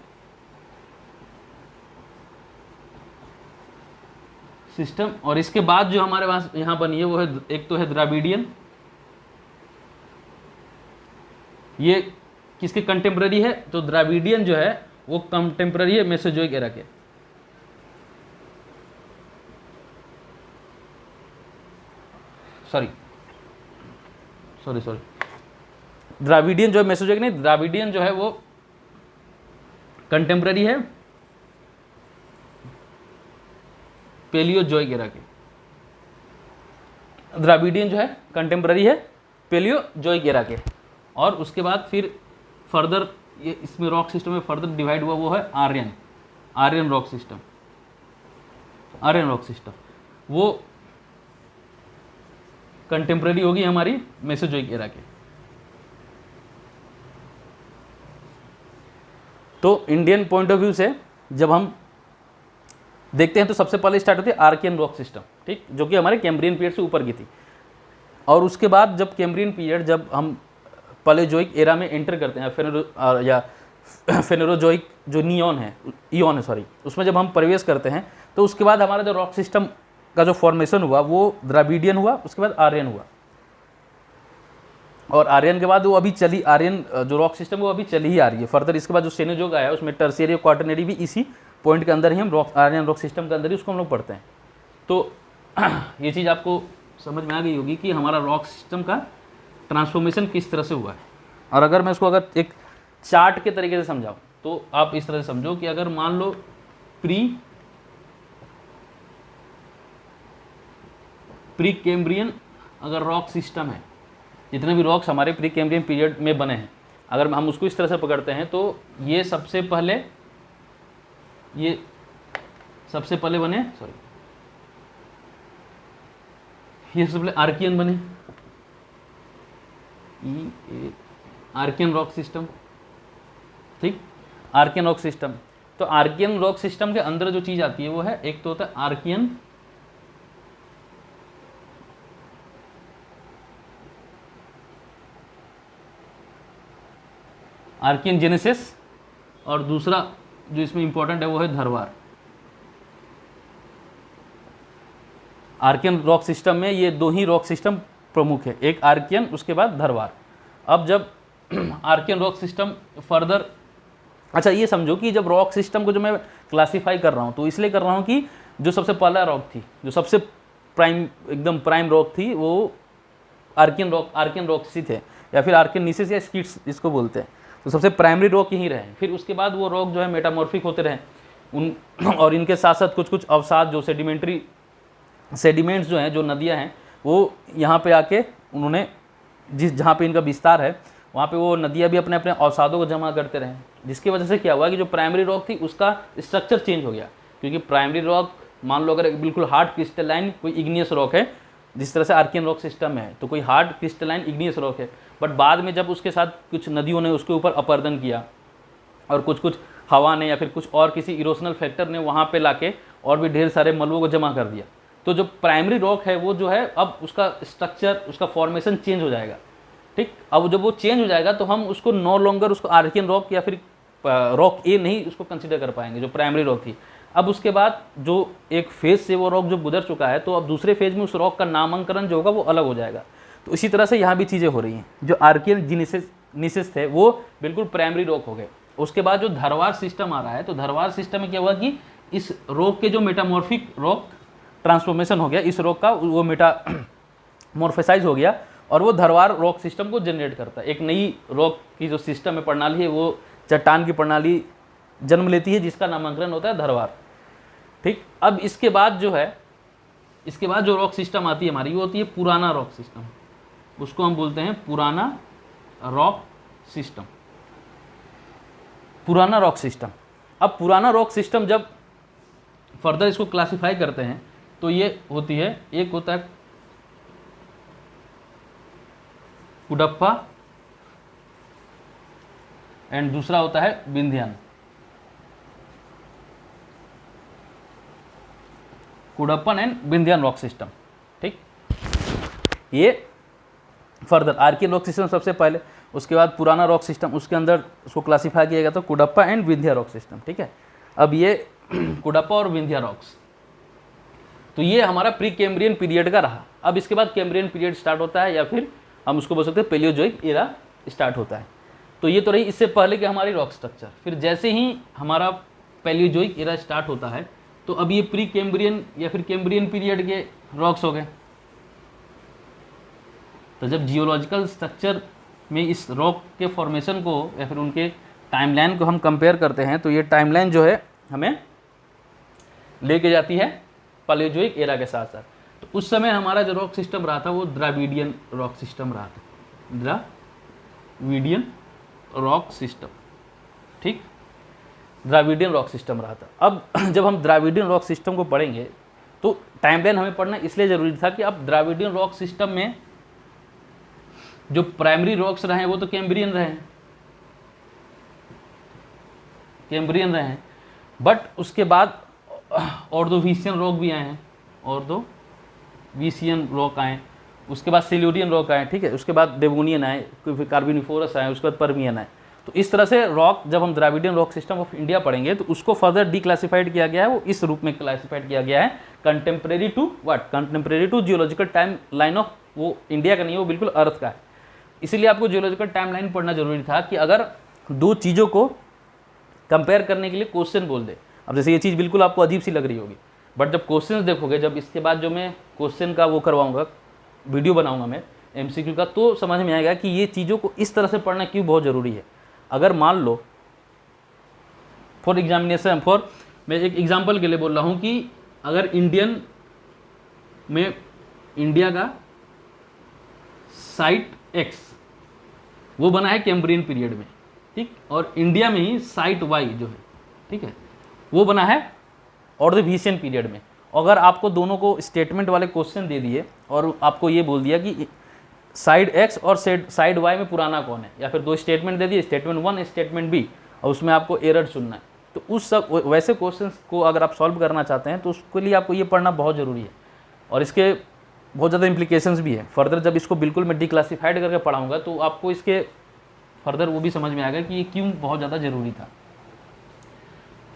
Speaker 1: और इसके बाद जो हमारे पास यहाँ बनी है वो है, एक तो है द्राविडियन, ये किसके कंटेम्प्रेरी है, तो द्राविडियन जो है वो कंटेम्प्रेरी है मेसोजोइक एरा के। सॉरी द्राविडियन जो है मेसोजोइक नहीं, द्राविडियन जो है वो कंटेम्प्रेरी है पेलियोजोइक एरा के। द्राविडियन जो है कंटेम्प्रेरी है पेलियोजोइक एरा के। और उसके बाद फिर फर्दर ये इसमें रॉक सिस्टम में फर्दर डिवाइड हुआ वो है Aryan rock system. Aryan rock system, वो कंटेम्प्रेरी होगी हमारी मेसोजोइक एरा के। तो इंडियन पॉइंट ऑफ व्यू से जब हम देखते हैं तो सबसे पहले स्टार्ट होती है आर्कियन रॉक सिस्टम, ठीक, जो कि हमारे कैम्ब्रियन पीरियड से ऊपर की थी। और उसके बाद जब कैम्ब्रियन पीरियड, जब हम पैलेयोजोइक एरा में एंटर करते हैं, या फेनेरोजोइक जो ईऑन है सॉरी, उसमें जब हम प्रवेश करते हैं तो उसके बाद हमारा जो रॉक सिस्टम का जो फॉर्मेशन हुआ वो द्राविडियन हुआ, उसके बाद आर्यन हुआ। और आर्यन के बाद वो अभी चली, आर्यन जो रॉक सिस्टम वो अभी चली ही आ रही है। फर्दर इसके बाद जो सेनोजोइक आया उसमें टर्शियरी और क्वाटरनरी भी इसी पॉइंट के अंदर ही हम आर्यन रॉक सिस्टम के अंदर ही उसको हम लोग पढ़ते हैं। तो ये चीज़ आपको समझ में आ गई होगी कि हमारा रॉक सिस्टम का ट्रांसफॉर्मेशन किस तरह से हुआ है। और अगर मैं इसको अगर एक चार्ट के तरीके से समझाऊँ तो आप इस तरह से समझो कि अगर मान लो प्री कैम्ब्रियन अगर रॉक सिस्टम है, जितने भी रॉक्स हमारे प्री कैम्ब्रियन पीरियड में बने हैं, अगर हम उसको इस तरह से पकड़ते हैं तो ये सबसे पहले बने, सॉरी, ये सबसे पहले आर्कियन बने, आर्कियन रॉक सिस्टम, ठीक, आर्कियन रॉक सिस्टम। तो आर्कियन रॉक सिस्टम के अंदर जो चीज आती है वो है, एक तो होता है आर्कियन जेनेसिस, और दूसरा जो इसमें इंपॉर्टेंट है वो है धरवार। आर्कियन रॉक सिस्टम में ये दो ही रॉक सिस्टम प्रमुख है, एक आर्कियन उसके बाद धरवार। अब जब आर्कियन रॉक सिस्टम फर्दर, अच्छा ये समझो कि जब रॉक सिस्टम को जो मैं क्लासीफाई कर रहा हूँ तो इसलिए कर रहा हूँ कि जो सबसे पहला रॉक थी, जो सबसे एकदम प्राइम रॉक थी, वो आर्कियन रॉक सी थे, या फिर आर्कियन नीसेस या स्किट्स जिसको बोलते हैं। तो सबसे प्राइमरी रॉक यहीं रहे, फिर उसके बाद वो रॉक जो है मेटामॉर्फिक होते रहे और इनके साथ साथ कुछ कुछ अवसाद जो सेडिमेंट्स जो हैं, जो नदियाँ हैं, वो यहाँ पे आके उन्होंने जहाँ पे इनका विस्तार है वहाँ पे वो नदियाँ भी अपने अपने अवसादों को जमा करते रहे, जिसकी वजह से क्या हुआ कि जो प्राइमरी रॉक थी उसका स्ट्रक्चर चेंज हो गया। क्योंकि प्राइमरी रॉक, मान लो अगर बिल्कुल हार्ड क्रिस्टलाइन कोई इग्नियस रॉक है, जिस तरह से आर्कियन रॉक सिस्टम है, तो कोई हार्ड क्रिस्टलाइन इग्नियस रॉक है, बट बाद में जब उसके साथ कुछ नदियों ने उसके ऊपर अपर्दन किया और कुछ कुछ हवा ने या फिर कुछ और किसी इरोशनल फैक्टर ने वहाँ पे लाके और भी ढेर सारे मलबों को जमा कर दिया, तो जो प्राइमरी रॉक है वो जो है अब उसका स्ट्रक्चर, उसका फॉर्मेशन चेंज हो जाएगा, ठीक। अब जब वो चेंज हो जाएगा तो हम उसको नो लॉन्गर उसको आर्कियन रॉक या फिर रॉक ए नहीं उसको कंसिडर कर पाएंगे, जो प्राइमरी रॉक थी। अब उसके बाद जो एक फेज से वो रॉक जो गुजर चुका है, तो अब दूसरे फेज में उस रॉक का नामांकन जो होगा वो अलग हो जाएगा। तो इसी तरह से यहाँ भी चीज़ें हो रही हैं। जो आर्कियन नीसेस थे वो बिल्कुल प्राइमरी रॉक हो गए। उसके बाद जो धरवार सिस्टम आ रहा है, तो धरवार सिस्टम में क्या हुआ कि इस रॉक के जो मेटामॉर्फिक रॉक ट्रांसफॉर्मेशन हो गया, इस रॉक का वो मेटामॉर्फेसाइज हो गया और वो धरवार रॉक सिस्टम को जनरेट करता है। एक नई रॉक की जो सिस्टम है, प्रणाली है, वो चट्टान की प्रणाली जन्म लेती है, जिसका नामांकन होता है धरवार, ठीक। अब इसके बाद जो है, इसके बाद जो रॉक सिस्टम आती है हमारी, वो होती है पुराना रॉक सिस्टम। उसको हम बोलते हैं पुराना रॉक सिस्टम, पुराना रॉक सिस्टम। अब पुराना रॉक सिस्टम जब फर्दर इसको क्लासिफाई करते हैं तो ये होती है, एक होता है कुडप्पा एंड दूसरा होता है Vindhyan. Cuddapah and Vindhyan rock system, ठीक। ये फर्दर आर्कियन रॉक सिस्टम सबसे पहले, उसके बाद पुराना रॉक सिस्टम, उसके अंदर उसको क्लासिफाई किया गया तो Cuddapah and Vindhya rock system, ठीक है। अब ये कुडप्पा और विंध्या रॉक्स, तो ये हमारा प्री कैम्ब्रियन पीरियड का रहा। अब इसके बाद कैम्ब्रियन पीरियड स्टार्ट होता है, या फिर हम उसको बोल सकते हैं पैलियोजोइक एरा स्टार्ट होता है। तो ये तो रही इससे पहले कि हमारी रॉक स्ट्रक्चर। फिर जैसे ही हमारा पैलियोजोइक एरा स्टार्ट होता है तो अब ये प्री कैम्ब्रियन या फिर कैम्ब्रियन पीरियड के रॉक्स हो गए। तो जब जियोलॉजिकल स्ट्रक्चर में इस रॉक के फॉर्मेशन को या फिर उनके टाइमलाइन को हम कंपेयर करते हैं, तो ये टाइमलाइन जो है हमें लेके जाती है पैलियोजोइक एरा के साथ साथ। तो उस समय हमारा जो रॉक सिस्टम रहा था वो द्राविडियन रॉक सिस्टम रहा था, द्राविडियन रॉक सिस्टम, ठीक, द्राविडियन रॉक सिस्टम रहा था। अब जब हम द्राविडियन रॉक सिस्टम को पढ़ेंगे तो टाइमलाइन हमें पढ़ना इसलिए ज़रूरी था कि अब द्राविडियन रॉक सिस्टम में जो प्राइमरी रॉक्स रहे हैं वो तो कैम्ब्रियन रहे हैं, बट उसके बाद ऑर्डोविशियन रॉक भी आए हैं, ऑर्डोविशियन रॉक आए, उसके बाद सिल्यूरियन रॉक आए, ठीक है, उसके बाद डेवोनियन आए, फिर कार्बोनिफोरस आए, उसके बाद पर्मियन आए। तो इस तरह से रॉक, जब हम Dravidian rock system of India पढ़ेंगे तो उसको फर्दर डिक्लासिफाइड किया गया है, वो इस रूप में क्लासिफाइड किया गया है, contemporary to what, contemporary to geological time line of, वो इंडिया का नहीं है, वो बिल्कुल अर्थ का है। इसीलिए आपको जियोलॉजिकल टाइम लाइन पढ़ना जरूरी था कि अगर दो चीज़ों को कंपेयर करने के लिए क्वेश्चन बोल दे। अब जैसे ये चीज़ बिल्कुल आपको अजीब सी लग रही होगी, बट जब क्वेश्चंस देखोगे, जब इसके बाद जो मैं क्वेश्चन का वो करवाऊंगा, वीडियो बनाऊंगा मैं MCQ का, तो समझ में आएगा कि ये चीज़ों को इस तरह से पढ़ना क्यों बहुत ज़रूरी है। अगर मान लो फॉर एग्जामिनेशन, मैं एक एग्जांपल के लिए बोल रहा हूँ कि अगर इंडियन में इंडिया का साइट X वो बना है कैम्ब्रियन पीरियड में, ठीक, और इंडिया में ही साइट Y जो है, ठीक है, वो बना है ऑर्डोविशियन पीरियड में। अगर आपको दोनों को स्टेटमेंट वाले क्वेश्चन दे दिए और आपको ये बोल दिया कि साइड X और साइड Y में पुराना कौन है, या फिर दो स्टेटमेंट दे दिए, स्टेटमेंट 1 स्टेटमेंट B, और उसमें आपको एरर चुनना है, तो उस सब वैसे क्वेश्चंस को अगर आप सॉल्व करना चाहते हैं तो उसके लिए आपको ये पढ़ना बहुत ज़रूरी है, और इसके बहुत ज़्यादा इम्प्लीकेशंस भी है। फर्दर जब इसको बिल्कुल मैं डिक्लासिफाइड करके पढ़ाऊँगा तो आपको इसके फर्दर वो भी समझ में आएगा कि ये क्यों बहुत ज़्यादा ज़रूरी था।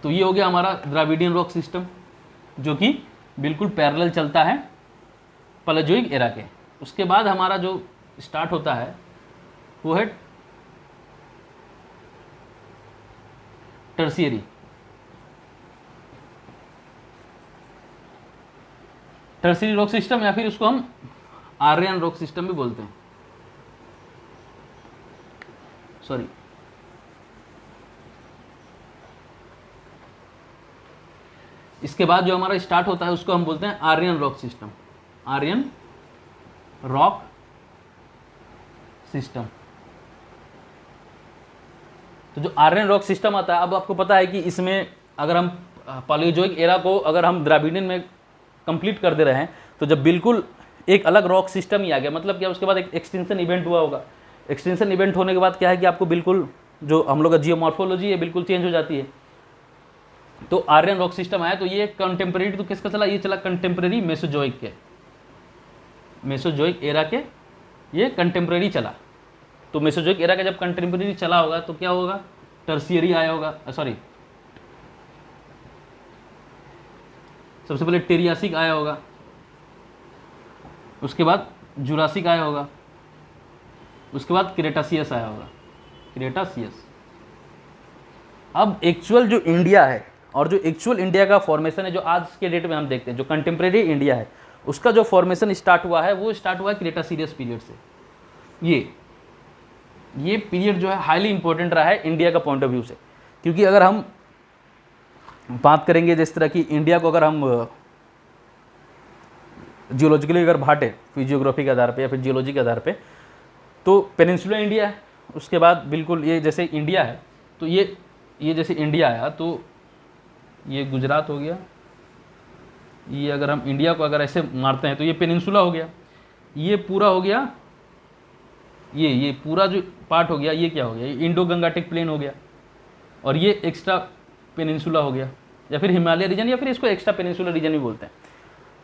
Speaker 1: तो ये हो गया हमारा द्राविडियन रॉक सिस्टम, जो कि बिल्कुल पैरेलल चलता है पैलेओजोइक एरा के। उसके बाद हमारा जो स्टार्ट होता है वो है टर्शियरी। टर्शियरी रॉक सिस्टम, या फिर उसको हम आर्यन रॉक सिस्टम भी बोलते हैं, सॉरी। इसके बाद जो हमारा स्टार्ट होता है उसको हम बोलते हैं Aryan rock system, Aryan rock system. तो जो आर्यन रॉक सिस्टम आता है, अब आपको पता है कि इसमें अगर हम पैलेओजोइक एरा को अगर हम द्राविडियन में कंप्लीट कर दे रहे हैं तो जब बिल्कुल एक अलग रॉक सिस्टम ही आ गया, मतलब क्या, उसके बाद एक एक्सटेंशन इवेंट हुआ होगा। एक्सटेंशन इवेंट होने के बाद क्या है कि आपको बिल्कुल जो हम लोग का जियोमॉर्फोलॉजी है बिल्कुल चेंज हो जाती है। तो आर्यन रॉक सिस्टम आया, तो ये कंटेम्प्रेरी तो किसका चला, ये चला कंटेम्प्रेरी मेसोजोइक के, मेसोजोइक एरा के ये कंटेम्प्रेरी चला। तो मेसोजोइक एरा का जब कंटेम्प्रेरी चला होगा तो क्या होगा, टर्शियरी आया होगा, सॉरी, सबसे पहले टेरियासिक आया होगा, उसके बाद जुरासिक आया होगा, उसके बाद क्रेटासियस आया होगा, क्रेटासियस। अब एक्चुअल जो इंडिया है और जो एक्चुअल इंडिया का फॉर्मेशन है जो आज के डेट में हम देखते हैं, जो कंटेम्प्रेरी इंडिया है उसका जो फॉर्मेशन स्टार्ट हुआ है वो स्टार्ट हुआ है क्रेटासीरियस पीरियड से। ये पीरियड जो है हाईली इंपॉर्टेंट रहा है इंडिया का पॉइंट ऑफ व्यू से, क्योंकि अगर हम बात करेंगे जिस तरह की इंडिया को अगर हम जियोलॉजिकली अगर बांटे, फिजियोग्राफी के आधार पे या फिर जियोलॉजी के आधार पे, तो पेनिनसुला इंडिया है, उसके बाद बिल्कुल ये जैसे इंडिया है, तो ये जैसे इंडिया आया तो ये गुजरात हो गया, ये अगर हम इंडिया को अगर ऐसे मारते हैं तो ये पेनिनसुला हो गया, ये पूरा हो गया, ये पूरा जो पार्ट हो गया ये क्या हो गया, ये इंडो गंगाटिक प्लेन हो गया, और ये एक्स्ट्रा पेनिनसुला हो गया, या फिर हिमालय रीजन, या फिर इसको एक्स्ट्रा पेनिनसुला रीजन भी बोलते हैं।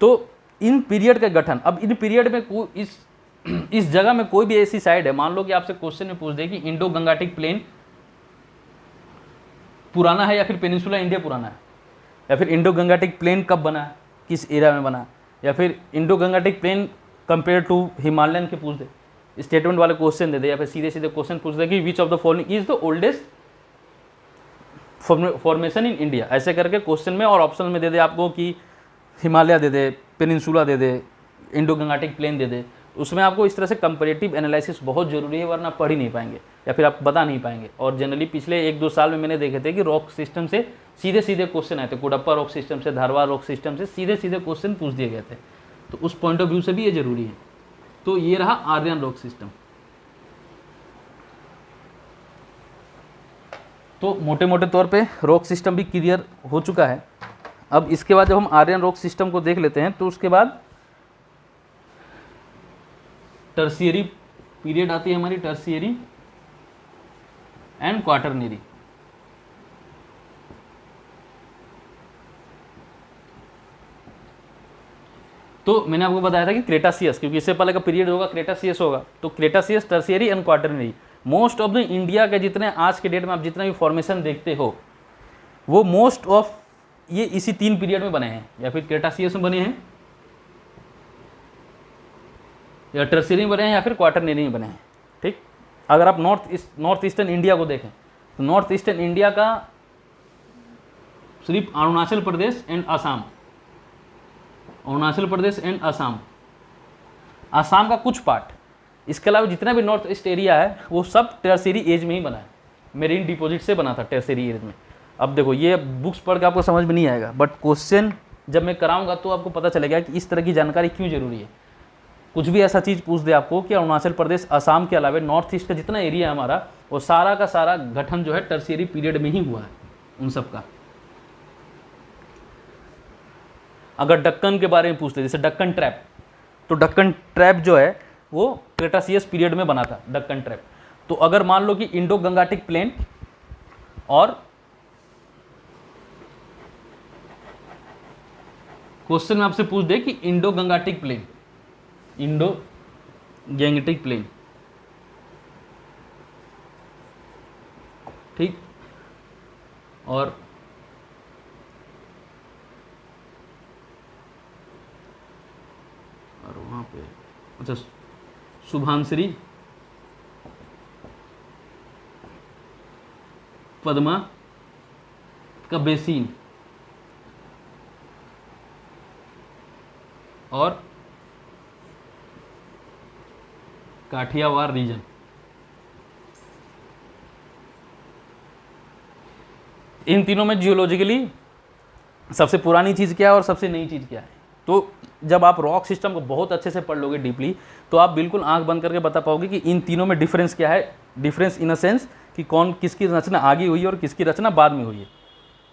Speaker 1: तो इन पीरियड का गठन, अब इन पीरियड में इस जगह में कोई भी ऐसी साइड है, मान लो कि आपसे क्वेश्चन में पूछ दे कि इंडो गंगाटिक प्लेन पुराना है या फिर पेनिनसुला इंडिया पुराना है, या फिर इंडो गंगाटिक प्लेन कब बना है, किस एरा में बना, या फिर Indo Gangetic plain compare to Himalayan के पूछ दे, स्टेटमेंट वाले क्वेश्चन दे दे, या फिर सीधे सीधे क्वेश्चन पूछ दे कि which of the following is the oldest formation in India, ऐसे करके क्वेश्चन में और ऑप्शन में दे दे आपको कि हिमालय दे दे, पेनिनसुला दे दे, इंडो गंगाटिक प्लेन दे दे। उसमें आपको इस तरह से कंपैरेटिव एनालिसिस बहुत जरूरी है, वरना पढ़ ही नहीं पाएंगे या फिर आप बता नहीं पाएंगे। और जनरली पिछले 1-2 साल में मैंने देखे थे कि रॉक सिस्टम से सीधे सीधे क्वेश्चन आए थे, कुडप्पा रॉक सिस्टम से, धारवाड़ रॉक सिस्टम से सीधे सीधे क्वेश्चन पूछ दिए गए थे, तो उस पॉइंट ऑफ व्यू से भी ये जरूरी है। तो ये रहा आर्यन रॉक सिस्टम। तो मोटे मोटे तौर पे रॉक सिस्टम भी क्लियर हो चुका है। अब इसके बाद जब हम आर्यन रॉक सिस्टम को देख लेते हैं तो उसके बाद टर्शियरी पीरियड आती है हमारी, टर्शियरी एंड क्वाटरनरी। तो मैंने आपको बताया था कि क्रेटासियस, क्योंकि इससे पहले का पीरियड होगा क्रेटासियस होगा, तो Cretaceous, Tertiary and Quaternary. Most of the India के जितने आज के डेट में आप जितना भी फॉर्मेशन देखते हो वो मोस्ट ऑफ ये इसी 3 पीरियड में बने हैं, या फिर क्रेटासियस में बने हैं, या टर्शियरी में बने हैं, या फिर क्वाटरनरी में बने हैं। ठीक, अगर आप नॉर्थ ईस्टर्न इंडिया को देखें तो नॉर्थ ईस्टर्न इंडिया का सिर्फ अरुणाचल प्रदेश एंड असम, अरुणाचल प्रदेश एंड असम, असम का कुछ पार्ट, इसके अलावा जितना भी नॉर्थ ईस्ट एरिया है वो सब टर्शियरी एज में ही बना है, मेरीन डिपॉजिट से बना था टर्शियरी एज में। अब देखो ये बुक्स पढ़ के आपको समझ में नहीं आएगा, बट क्वेश्चन जब मैं कराऊंगा तो आपको पता चलेगा कि इस तरह की जानकारी क्यों जरूरी है। कुछ भी ऐसा चीज़ पूछ दे आपको कि अरुणाचल प्रदेश, असम के अलावा नॉर्थ ईस्ट का जितना एरिया है हमारा, वो सारा का सारा गठन जो है टर्शियरी पीरियड में ही हुआ है उन सब का। अगर दक्कन के बारे में पूछते जैसे दक्कन ट्रैप, तो दक्कन ट्रैप जो है वो क्रेटासियस पीरियड में बना था दक्कन ट्रैप। तो अगर मान लो कि इंडो गंगाटिक प्लेन और क्वेश्चन में आपसे पूछ दे कि इंडो गंगाटिक प्लेन, इंडो गैंगटिक प्लेन, ठीक, और वहां पे अच्छा शुभांश्री पद्मा का बेसिन और काठियावाड़ रीजन, इन तीनों में जियोलॉजिकली सबसे पुरानी चीज़ क्या है और सबसे नई चीज़ क्या है। तो जब आप रॉक सिस्टम को बहुत अच्छे से पढ़ लोगे डीपली, तो आप बिल्कुल आंख बंद करके बता पाओगे कि इन तीनों में डिफरेंस क्या है। डिफरेंस इन अ सेंस कि कौन किसकी रचना आगे हुई है और किसकी रचना बाद में हुई है।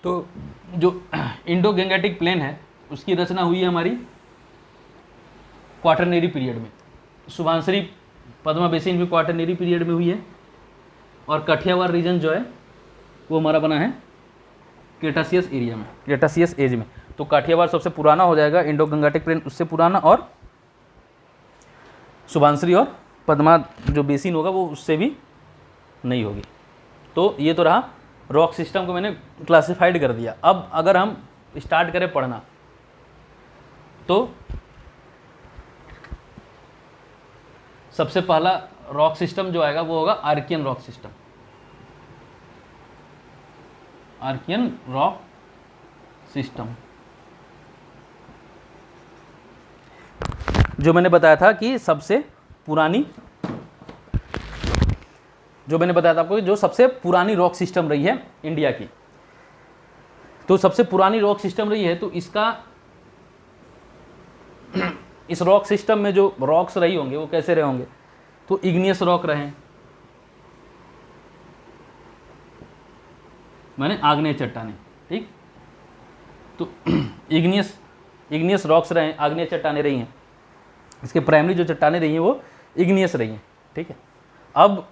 Speaker 1: तो जो इंडो गैंगेटिक प्लेन है उसकी रचना हुई है हमारी क्वाटरनरी पीरियड में, शुभांश्री पद्मा बेसिन भी क्वाटरनरी पीरियड में हुई है, और काठियावाड़ रीजन जो है वो हमारा बना है क्रेटासियस एरिया में, क्रेटासियस एज में। तो काठियावाड़ सबसे पुराना हो जाएगा, इंडो गंगाटिक प्लेन उससे पुराना, और शुभांश्री और पद्मा जो बेसिन होगा वो उससे भी नहीं होगी। तो ये तो रहा रॉक सिस्टम को मैंने क्लासिफाइड कर दिया। अब अगर हम स्टार्ट करें पढ़ना, तो सबसे पहला रॉक सिस्टम जो आएगा वो होगा Archean rock system, Archean rock system. जो मैंने बताया था कि सबसे पुरानी, जो मैंने बताया था आपको कि जो सबसे पुरानी रॉक सिस्टम रही है इंडिया की, तो सबसे पुरानी रॉक सिस्टम रही है, तो इसका इस रॉक सिस्टम में जो रॉक्स रही होंगे वो कैसे रहे होंगे, तो इग्नियस रॉक रहे, माने आग्नेय चट्टानें, ठीक। तो इग्नियस रॉक्स रहे हैं, आग्नेय चट्टानें रही हैं, इसके प्राइमरी जो चट्टानें रही हैं वो इग्नियस रही हैं, ठीक है। अब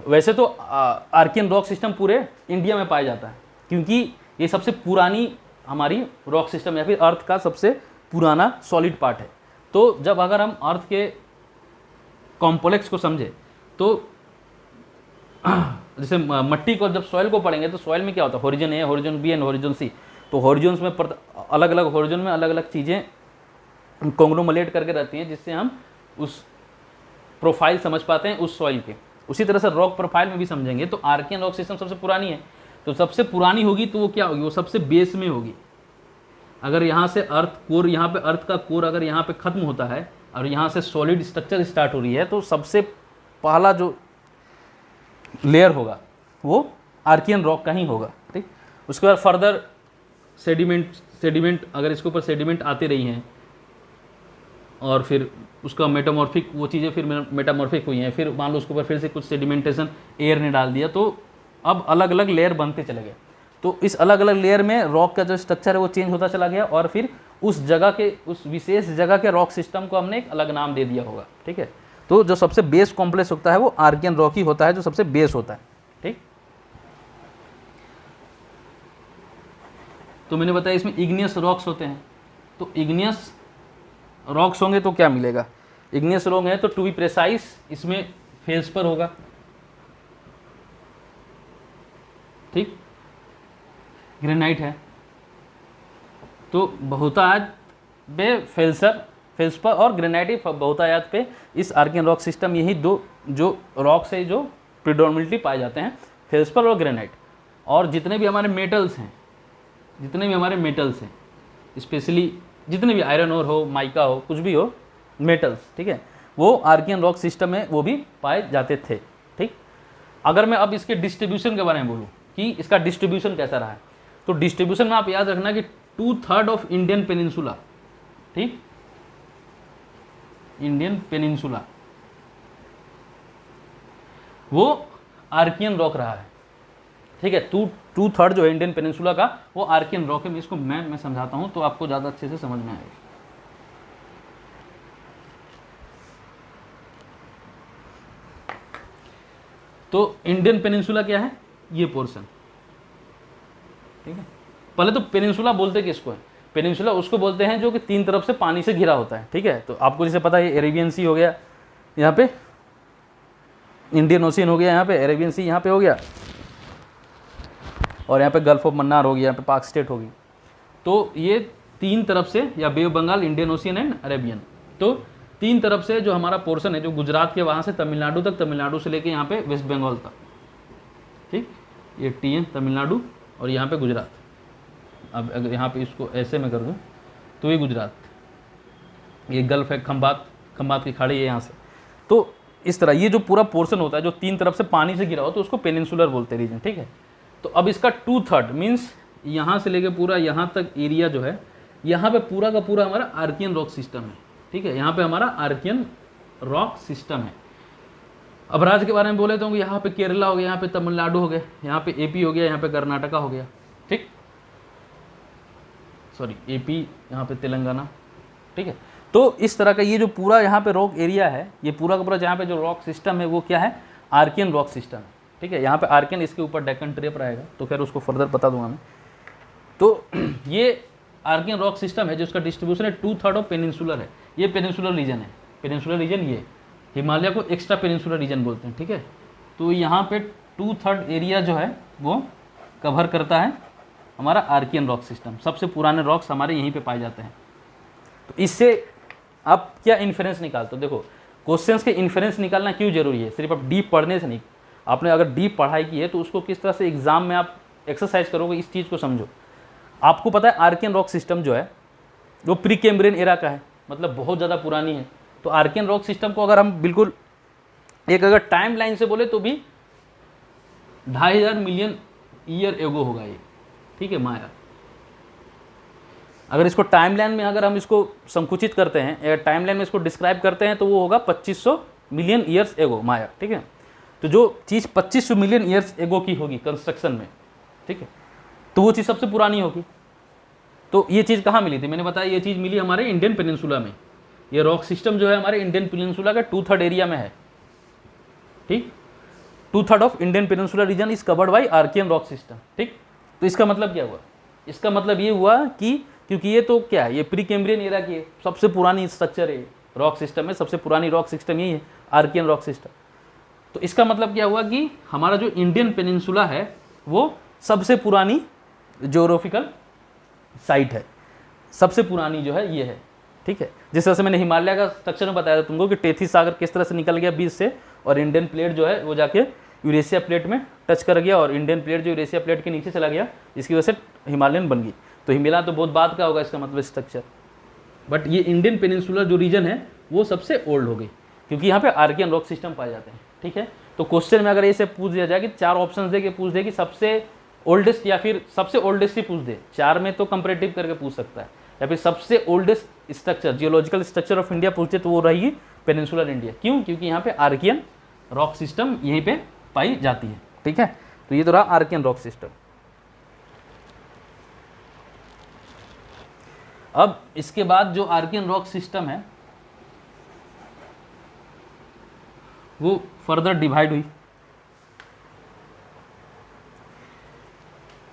Speaker 1: वैसे तो आर्कियन रॉक सिस्टम पूरे इंडिया में पाया जाता है, क्योंकि ये सबसे पुरानी हमारी रॉक सिस्टम या फिर अर्थ का सबसे पुराना सॉलिड पार्ट है। तो जब अगर हम अर्थ के कॉम्प्लेक्स को समझे, तो जैसे मट्टी को जब सॉइल को पढ़ेंगे तो सॉइल में क्या होता है, horizon A, horizon B and horizon C. तो होरिजन्स में अलग अलग होरिजन में अलग अलग चीज़ें कॉन्ग्लोमरेट करके रहती हैं, जिससे हम उस प्रोफाइल समझ पाते हैं उस सॉइल के। उसी तरह से रॉक प्रोफाइल में भी समझेंगे तो आर्कियन रॉक सिस्टम सबसे पुरानी है। तो सबसे पुरानी होगी तो वो क्या होगी, वो सबसे बेस में होगी। अगर यहाँ से अर्थ कोर, यहाँ पे अर्थ का कोर अगर यहाँ पे ख़त्म होता है और यहाँ से सॉलिड स्ट्रक्चर स्टार्ट हो रही है, तो सबसे पहला जो लेयर होगा वो आर्कियन रॉक का ही होगा, ठीक। उसके बाद फर्दर सेडिमेंट अगर इसके ऊपर सेडिमेंट आती रही हैं और फिर उसका मेटामॉर्फिक वो चीज़ें फिर मेटामॉर्फिक हुई हैं, फिर मान लो उसके ऊपर फिर से कुछ सेडिमेंटेशन एयर ने डाल दिया, तो अब अलग अलग लेयर बनते चले गए। तो इस अलग अलग लेयर में रॉक का जो स्ट्रक्चर है वो चेंज होता चला गया, और फिर उस जगह के, उस विशेष जगह के रॉक सिस्टम को हमने एक अलग नाम दे दिया होगा। ठीक है, तो जो सबसे बेस कॉम्प्लेक्स होता है वो आर्कियन रॉक ही होता है, जो सबसे बेस होता है। ठीक, तो मैंने बताया इसमें इग्नियस रॉक्स होते हैं। तो इग्नियस रॉक्स होंगे तो क्या मिलेगा, इग्नियस रॉक है तो टू बी प्रेसाइज इसमें फेल्सपर होगा। ठीक, ग्रेनाइट है तो बहुतायत पे फेल्सपर और ग्रेनाइट बहुतायत पे इस आर्कियन रॉक सिस्टम, यही दो जो रॉक्स है जो प्रिडोमिनेटली पाए जाते हैं, फेल्सपर और ग्रेनाइट। और जितने भी हमारे मेटल्स हैं, स्पेशली जितने भी आयरन ओर हो, माइका हो, कुछ भी हो मेटल्स, ठीक है, वो आर्कियन रॉक सिस्टम में वो भी पाए जाते थे। ठीक, अगर मैं अब इसके डिस्ट्रीब्यूशन के बारे में बोलूँ कि इसका डिस्ट्रीब्यूशन कैसा रहा है, तो डिस्ट्रीब्यूशन में आप याद रखना कि 2/3 ऑफ इंडियन पेनिनसुला, ठीक, इंडियन पेनिनसुला वो आर्कियन रॉक रहा है। ठीक है, 2/3 जो है इंडियन पेनिनसुला का वो आर्कियन रॉक है। मैं इसको मैं समझाता हूं तो आपको ज़्यादा अच्छे से समझ में आएगा। तो इंडियन पेनिनसुला क्या है, ये पोर्शन। ठीक है, पहले तो पेनिनसुला बोलते किसको है, पेनिनसुला उसको बोलते हैं जो कि 3 तरफ से पानी से घिरा होता है। ठीक है, तो आपको जैसे पता है अरेबियन सी हो गया, यहाँ पे इंडियन ओशियन हो गया, यहाँ पे अरेबियन सी यहाँ पे हो गया, और यहाँ पे गल्फ ऑफ मन्नार हो गया, यहाँ पे पाक स्टेट होगी। तो ये 3 तरफ से, या bay of Bengal, Indian ocean and Arabian, तो 3 तरफ से जो हमारा पोर्शन है, जो गुजरात के वहाँ से तमिलनाडु तक, तमिलनाडु से लेके यहाँ पे वेस्ट बंगाल तक, ठीक, ये TN तमिलनाडु और यहाँ पे गुजरात। अब अगर यहाँ पे इसको ऐसे में कर दूँ तो ये गुजरात, ये गल्फ है, खंबात की खाड़ी है यहाँ से। तो इस तरह ये जो पूरा पोर्शन होता है जो 3 तरफ से पानी से घिरा हो, तो उसको पेनिनसुलर बोलते हैं रीजन। ठीक है, तो अब इसका 2/3 मीन्स यहाँ से लेके पूरा यहाँ तक एरिया जो है, यहाँ पे पूरा का पूरा हमारा आर्कियन रॉक सिस्टम है। ठीक है, यहाँ पे हमारा आर्कियन रॉक सिस्टम है। अब राज्य के बारे में बोले तो यहाँ पे केरला हो गया, यहाँ पे तमिलनाडु हो गया, यहाँ पे AP हो गया, यहाँ पे कर्नाटका हो गया। ठीक, सॉरी AP, यहाँ पे तेलंगाना। ठीक है, तो इस तरह का ये जो पूरा यहाँ पे रॉक एरिया है, ये पूरा का पूरा जहाँ पे जो रॉक सिस्टम है वो क्या है, आर्कियन रॉक सिस्टम है। ठीक है, यहाँ पे आर्कियन, इसके ऊपर डेक्कन ट्रेप रहेगा, तो खैर उसको फर्दर बता दूंगा मैं। तो ये आर्कियन रॉक सिस्टम है जिसका डिस्ट्रीब्यूशन है 2/3 ऑफ पेनिनसुलर है। ये पेनिनसुलर रीजन है, पेनिनसुलर रीजन ये, हिमालय को एक्स्ट्रा पेनिनसुलर रीजन बोलते हैं। ठीक है, तो यहाँ पे 2/3 एरिया जो है वो कवर करता है हमारा आर्कियन रॉक सिस्टम। सबसे पुराने रॉक्स हमारे यहीं पे पाए जाते हैं। तो इससे आप क्या इन्फरेंस निकालते हो, देखो क्वेश्चंस के इन्फरेंस निकालना क्यों जरूरी है, सिर्फ आप डीप पढ़ने से नहीं। आपने अगर डीप पढ़ाई की है तो उसको किस तरह से एग्जाम में आप एक्सरसाइज करोगे, इस चीज़ को समझो। आपको पता है आर्कियन रॉक सिस्टम जो है वो प्री कैम्ब्रियन एरा का है, मतलब बहुत ज़्यादा पुरानी है। तो आर्कियन रॉक सिस्टम को अगर हम बिल्कुल एक अगर टाइम लाइन से बोले तो भी 2500 मिलियन ईयर एगो होगा ये। ठीक है, माया, अगर इसको टाइमलाइन में अगर हम इसको संकुचित करते हैं, अगर टाइमलाइन में इसको डिस्क्राइब करते हैं तो वो होगा 2500 मिलियन ईयर्स एगो माया। ठीक है, तो जो चीज़ 2500 मिलियन ईयर्स एगो की होगी कंस्ट्रक्शन में, ठीक है, तो वो चीज़ सबसे पुरानी होगी। तो ये चीज़ कहाँ मिली थी, मैंने बताया ये चीज़ मिली हमारे इंडियन पेनिनसुला में। ये रॉक सिस्टम जो है हमारे इंडियन पेनिनसुला का 2/3 एरिया में है। ठीक, 2/3 of Indian peninsula region is covered by Archean rock system. ठीक, तो इसका मतलब क्या हुआ, इसका मतलब ये हुआ कि क्योंकि ये तो क्या है, ये प्री कैम्ब्रियन एरा की सबसे पुरानी स्ट्रक्चर है रॉक सिस्टम में, सबसे पुरानी रॉक सिस्टम यही है आर्कियन रॉक सिस्टम। तो इसका मतलब क्या हुआ कि हमारा जो इंडियन पेनिनसुला है वो सबसे पुरानी ज्योग्राफिकल साइट है, सबसे पुरानी जो है ये है। ठीक है, जिस तरह से मैंने हिमालय का स्ट्रक्चर में बताया था तुमको कि टेथी सागर किस तरह से निकल गया बीच से, और इंडियन प्लेट जो है वो जाके यूरेशिया प्लेट में टच कर गया, और इंडियन प्लेट जो यूरेशिया प्लेट के नीचे चला गया, इसकी वजह से हिमालयन बन गई। तो हिमालय तो बहुत बाद का होगा इसका मतलब स्ट्रक्चर, बट ये इंडियन पेनिनसुलर जो रीजन है वो सबसे ओल्ड हो गई, क्योंकि यहाँ पे आर्कियन रॉक सिस्टम पाए जाते हैं। ठीक है, तो क्वेश्चन में अगर ऐसे पूछ दिया जाए कि 4 ऑप्शन दे के पूछ दे कि सबसे ओल्डेस्ट या फिर सबसे ओल्डेस्ट ही पूछ दे, 4 में तो कंपेरेटिव करके पूछ सकता है, या फिर सबसे oldest structure, geological structure of India पूछते तो वो रहेगी पेनिनसुलर इंडिया। क्यों, क्योंकि यहाँ पे आर्कियन रॉक सिस्टम यहीं पे पाई जाती है। ठीक है, तो ये तो रहा आर्कियन रॉक सिस्टम। अब इसके बाद जो आर्कियन रॉक सिस्टम है वो फर्दर डिवाइड हुई,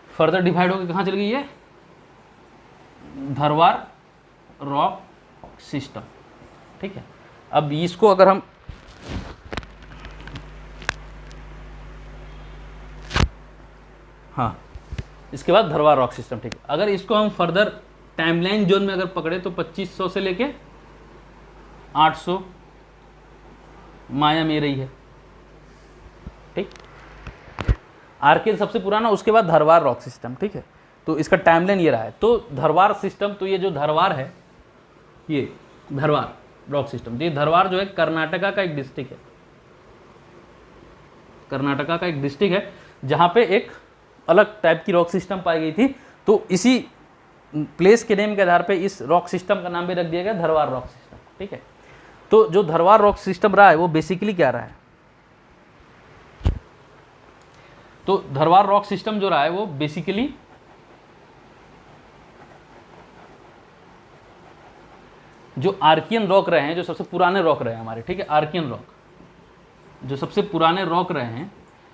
Speaker 1: फर्दर डिवाइड होकर कहाँ चल गई है, धरवार रॉक सिस्टम। ठीक है, अब इसको अगर हम हाँ, इसके बाद धरवार रॉक सिस्टम। ठीक है, अगर इसको हम फर्दर टाइमलाइन जोन में अगर पकड़े तो 2500 से लेके 800 माया में रही है। ठीक, आर्कियन सबसे पुराना, उसके बाद धरवार रॉक सिस्टम। ठीक है, तो इसका टाइमलाइन ये रहा है। तो धरवार सिस्टम, तो ये जो धरवार है, ये धरवार रॉक सिस्टम, तो ये धरवार जो है कर्नाटका का एक डिस्ट्रिक्ट है, कर्नाटका का एक डिस्ट्रिक्ट है जहाँ पे एक अलग टाइप की रॉक सिस्टम पाई गई थी। तो इसी प्लेस के नेम के आधार पे इस रॉक सिस्टम का नाम भी रख दिया गया धरवार रॉक सिस्टम। ठीक है, तो जो धरवार रॉक सिस्टम रहा है वो बेसिकली क्या रहा है, तो धरवार रॉक सिस्टम जो रहा है वो बेसिकली जो आर्कियन रॉक रहे हैं, जो सबसे पुराने रॉक रहे हैं हमारे, ठीक है, आर्कियन रॉक जो सबसे पुराने रॉक रहे हैं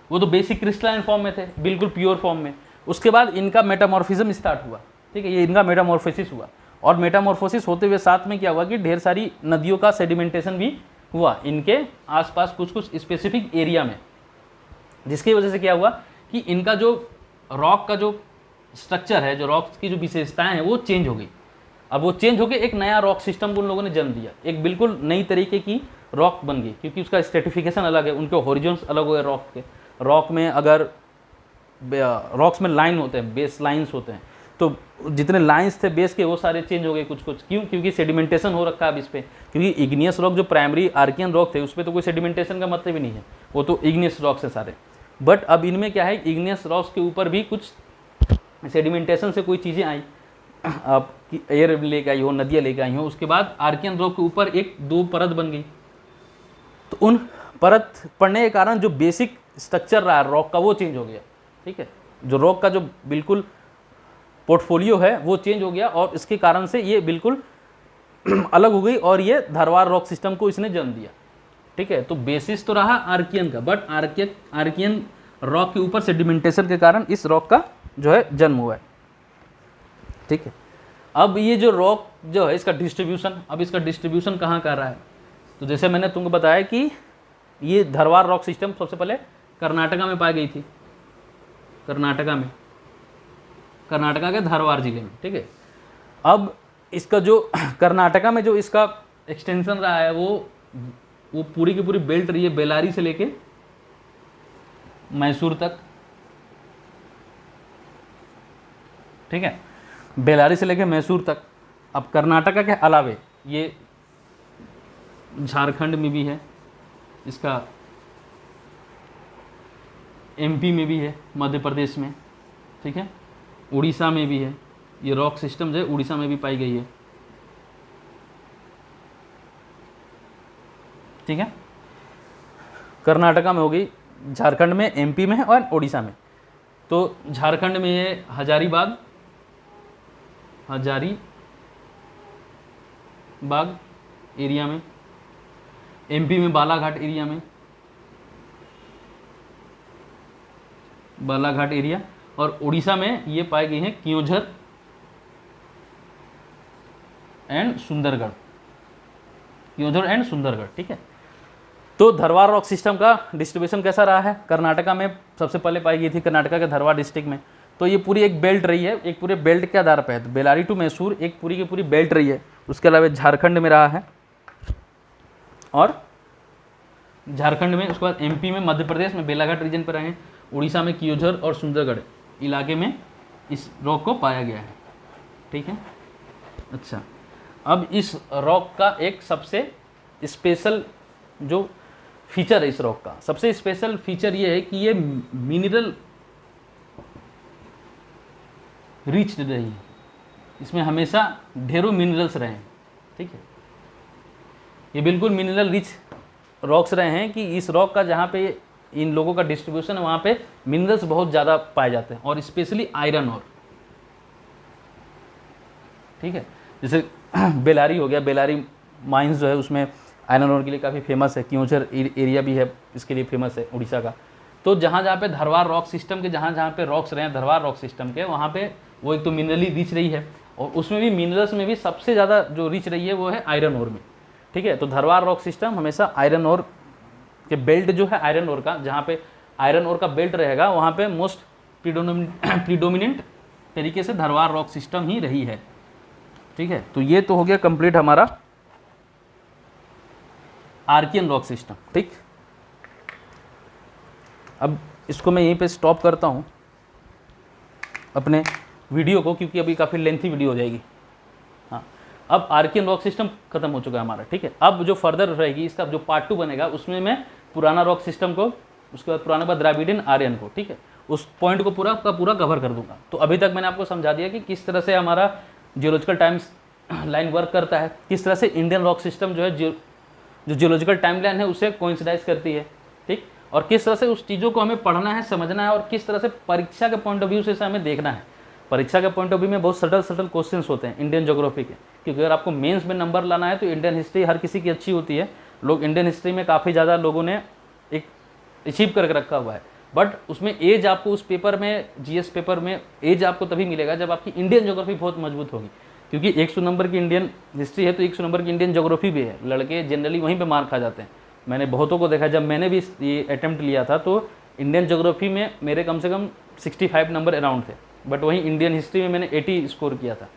Speaker 1: वो तो बेसिक क्रिस्टलाइन फॉर्म में थे, बिल्कुल प्योर फॉर्म में। उसके बाद इनका मेटामॉर्फिज्म स्टार्ट हुआ। ठीक है, ये इनका मेटामॉर्फोसिस हुआ, और मेटामॉर्फोसिस होते हुए साथ में क्या हुआ कि ढेर सारी नदियों का सेडिमेंटेशन भी हुआ इनके आसपास कुछ कुछ स्पेसिफिक एरिया में, जिसकी वजह से क्या हुआ कि इनका जो रॉक का जो स्ट्रक्चर है, जो रॉक की जो विशेषताएं हैं वो चेंज हो गई। अब वो चेंज होकर एक नया रॉक सिस्टम को उन लोगों ने जन्म दिया, एक बिल्कुल नई तरीके की रॉक बन गई, क्योंकि उसका स्ट्रेटिफिकेशन अलग है, उनके हॉरिजॉन्स अलग हुए रॉक के। रॉक में अगर रॉक्स में लाइन होते हैं, बेस लाइंस होते हैं, तो जितने लाइंस थे बेस के वो सारे चेंज हो गए कुछ कुछ। क्यों? क्योंकि सेडिमेंटेशन हो रखा है अब इस पर, क्योंकि इग्नियस रॉक जो प्राइमरी आर्कियन रॉक थे उस पर तो कोई सेडिमेंटेशन का मतलब ही नहीं है, वो तो इग्नियस रॉक्स है सारे। बट अब इनमें क्या है, इग्नियस रॉक्स के ऊपर भी कुछ सेडिमेंटेशन से कोई चीज़ें आई, अब एयर लेके आई हो, नदियाँ लेके आई हो, उसके बाद आर्कियन रॉक के ऊपर एक दो परत बन गई। तो उन परत पड़ने के कारण जो बेसिक स्ट्रक्चर रहा है रॉक का वो चेंज हो गया। ठीक है, जो रॉक का जो बिल्कुल पोर्टफोलियो है वो चेंज हो गया, और इसके कारण से ये बिल्कुल अलग हो गई, और ये धरवार रॉक सिस्टम को इसने जन्म दिया। ठीक है, तो बेसिस तो रहा आर्कियन का, बट आर्कियन रॉक के ऊपर सेडिमेंटेशन के कारण इस रॉक का जो है जन्म हुआ है। ठीक है, अब ये जो रॉक जो है इसका डिस्ट्रीब्यूशन, अब इसका डिस्ट्रीब्यूशन कहाँ कर रहा है, तो जैसे मैंने तुमको बताया कि ये धरवार रॉक सिस्टम सबसे पहले कर्नाटका में पाई गई थी, कर्नाटका में, कर्नाटका के धारवाड़ जिले में। ठीक है, अब इसका जो कर्नाटका में जो इसका एक्सटेंशन रहा है वो पूरी की पूरी बेल्ट रही है बेलारी से लेके मैसूर तक। ठीक है, बेलारी से लेके मैसूर तक। अब कर्नाटका के अलावे ये झारखंड में भी है, इसका एमपी में भी है, मध्य प्रदेश में, ठीक है, उड़ीसा में भी है। ये रॉक सिस्टम जो है उड़ीसा में भी पाई गई है। ठीक है, कर्नाटका में हो गई, झारखंड में, एमपी में और उड़ीसा में। तो झारखंड में ये हजारीबाग एरिया में, एमपी में बालाघाट एरिया में, बालाघाट एरिया, और उड़ीसा में ये पाई गई हैं क्योंझर एंड सुंदरगढ़, क्योंझर एंड सुंदरगढ़। ठीक है, तो धरवार रॉक सिस्टम का डिस्ट्रीब्यूशन कैसा रहा है, कर्नाटका में सबसे पहले पाई गई थी, कर्नाटका के धरवाड़ डिस्ट्रिक्ट में। तो ये पूरी एक बेल्ट रही है, एक पूरे बेल्ट के आधार पर है, तो बेलारी टू मैसूर एक पूरी की पूरी बेल्ट रही है। उसके अलावा झारखंड में रहा है, और झारखंड में, उसके बाद एमपी में, मध्य प्रदेश में बेलाघाट रीजन पर रहे हैं, उड़ीसा में क्योंझर और सुंदरगढ़ इलाके में इस रॉक को पाया गया है। ठीक है, अच्छा, अब इस रॉक का एक सबसे स्पेशल जो फीचर है, इस रॉक का सबसे स्पेशल फीचर ये है कि ये मिनरल रिच रही है, इसमें हमेशा ढेरों मिनरल्स रहे हैं। ठीक है, ये बिल्कुल मिनरल रिच रॉक्स रहे हैं कि इस रॉक का जहाँ पे इन लोगों का डिस्ट्रीब्यूशन है वहाँ पे मिनरल्स बहुत ज़्यादा पाए जाते हैं, और स्पेशली आयरन और। ठीक है, जैसे बेलारी हो गया, बेलारी माइंस जो है उसमें आयरन ओर के लिए काफ़ी फेमस है, क्योंचर एरिया भी है इसके लिए फेमस है उड़ीसा का। तो जहाँ जहाँ पे धरवार रॉक सिस्टम के जहाँ जहाँ पे रॉक्स रहे हैं धरवार रॉक सिस्टम के, वहाँ पे वो एक तो मिनरली रिच रही है, और उसमें भी मिनरल्स में भी सबसे ज़्यादा जो रिच रही है वो है आयरन ओर में। ठीक है, तो धरवार रॉक सिस्टम हमेशा आयरन ओर के बेल्ट जो है आयरन ओर का, जहाँ पे आयरन ओर का बेल्ट रहेगा वहाँ पे मोस्ट प्रीडोमिनेंट तरीके से धरवार रॉक सिस्टम ही रही है। ठीक है, तो ये तो हो गया कंप्लीट हमारा आर्कियन रॉक सिस्टम। ठीक, अब इसको मैं यहीं पे स्टॉप करता हूँ अपने वीडियो को, क्योंकि अभी काफ़ी लेंथी वीडियो हो जाएगी। हाँ, अब आर्कियन रॉक सिस्टम खत्म हो चुका है हमारा। ठीक है, अब जो फर्दर रहेगी इसका जो पार्ट 2 बनेगा उसमें मैं पुराना रॉक सिस्टम को, उसके बाद पुराने बाद द्राविडियन आर्यन को, ठीक है, उस पॉइंट को पूरा का पूरा कवर कर दूंगा। तो अभी तक मैंने आपको समझा दिया कि किस तरह से हमारा जियोलॉजिकल टाइम्स लाइन वर्क करता है, किस तरह से इंडियन रॉक सिस्टम जो है जो जियोलॉजिकल टाइम लाइन है उसे कोइंसिडाइज करती है। ठीक, और किस तरह से उस चीज़ों को हमें पढ़ना है, समझना है, और किस तरह से परीक्षा के पॉइंट ऑफ व्यू से हमें देखना है। परीक्षा के पॉइंट ऑफ व्यू में बहुत सटल क्वेश्चंस होते हैं इंडियन ज्योग्राफी के, क्योंकि अगर आपको मेंस में नंबर लाना है तो इंडियन हिस्ट्री हर किसी की अच्छी होती है। लोग इंडियन हिस्ट्री में काफ़ी ज़्यादा लोगों ने एक अचीव करके रखा हुआ है, बट उसमें एज आपको उस पेपर में, जीएस पेपर में एज आपको तभी मिलेगा जब आपकी इंडियन ज्योग्राफी बहुत मजबूत होगी, क्योंकि 100 नंबर की इंडियन हिस्ट्री है तो 100 नंबर की इंडियन ज्योग्राफी भी है। लड़के जनरली वहीं पे मार खा जाते हैं। मैंने बहुतों को देखा, जब मैंने भी ये अटेम्प्ट लिया था तो इंडियन ज्योग्राफी में मेरे कम से कम 65 नंबर अराउंड थे, बट वहीं इंडियन हिस्ट्री में मैंने 80 स्कोर किया था।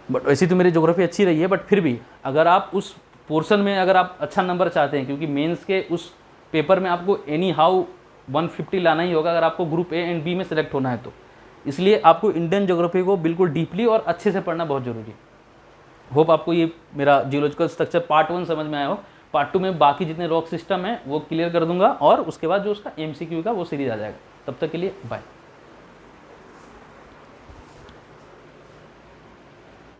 Speaker 1: बट वैसे तो मेरी ज्योग्राफी अच्छी रही है, बट फिर भी अगर आप उस पोर्शन में अगर आप अच्छा नंबर चाहते हैं, क्योंकि मेंस के उस पेपर में आपको एनी हाउ 150 लाना ही होगा अगर आपको ग्रुप ए एंड बी में सेलेक्ट होना है तो, इसलिए आपको इंडियन ज्योग्राफी को बिल्कुल डीपली और अच्छे से पढ़ना बहुत ज़रूरी है। होप आपको ये मेरा जियोलॉजिकल स्ट्रक्चर पार्ट 1 समझ में आया हो। पार्ट 2 में बाकी जितने रॉक सिस्टम है वो क्लियर कर दूंगा, और उसके बाद जो उसका MCQ का वो सीरीज आ जाएगा। तब तक के लिए बाय।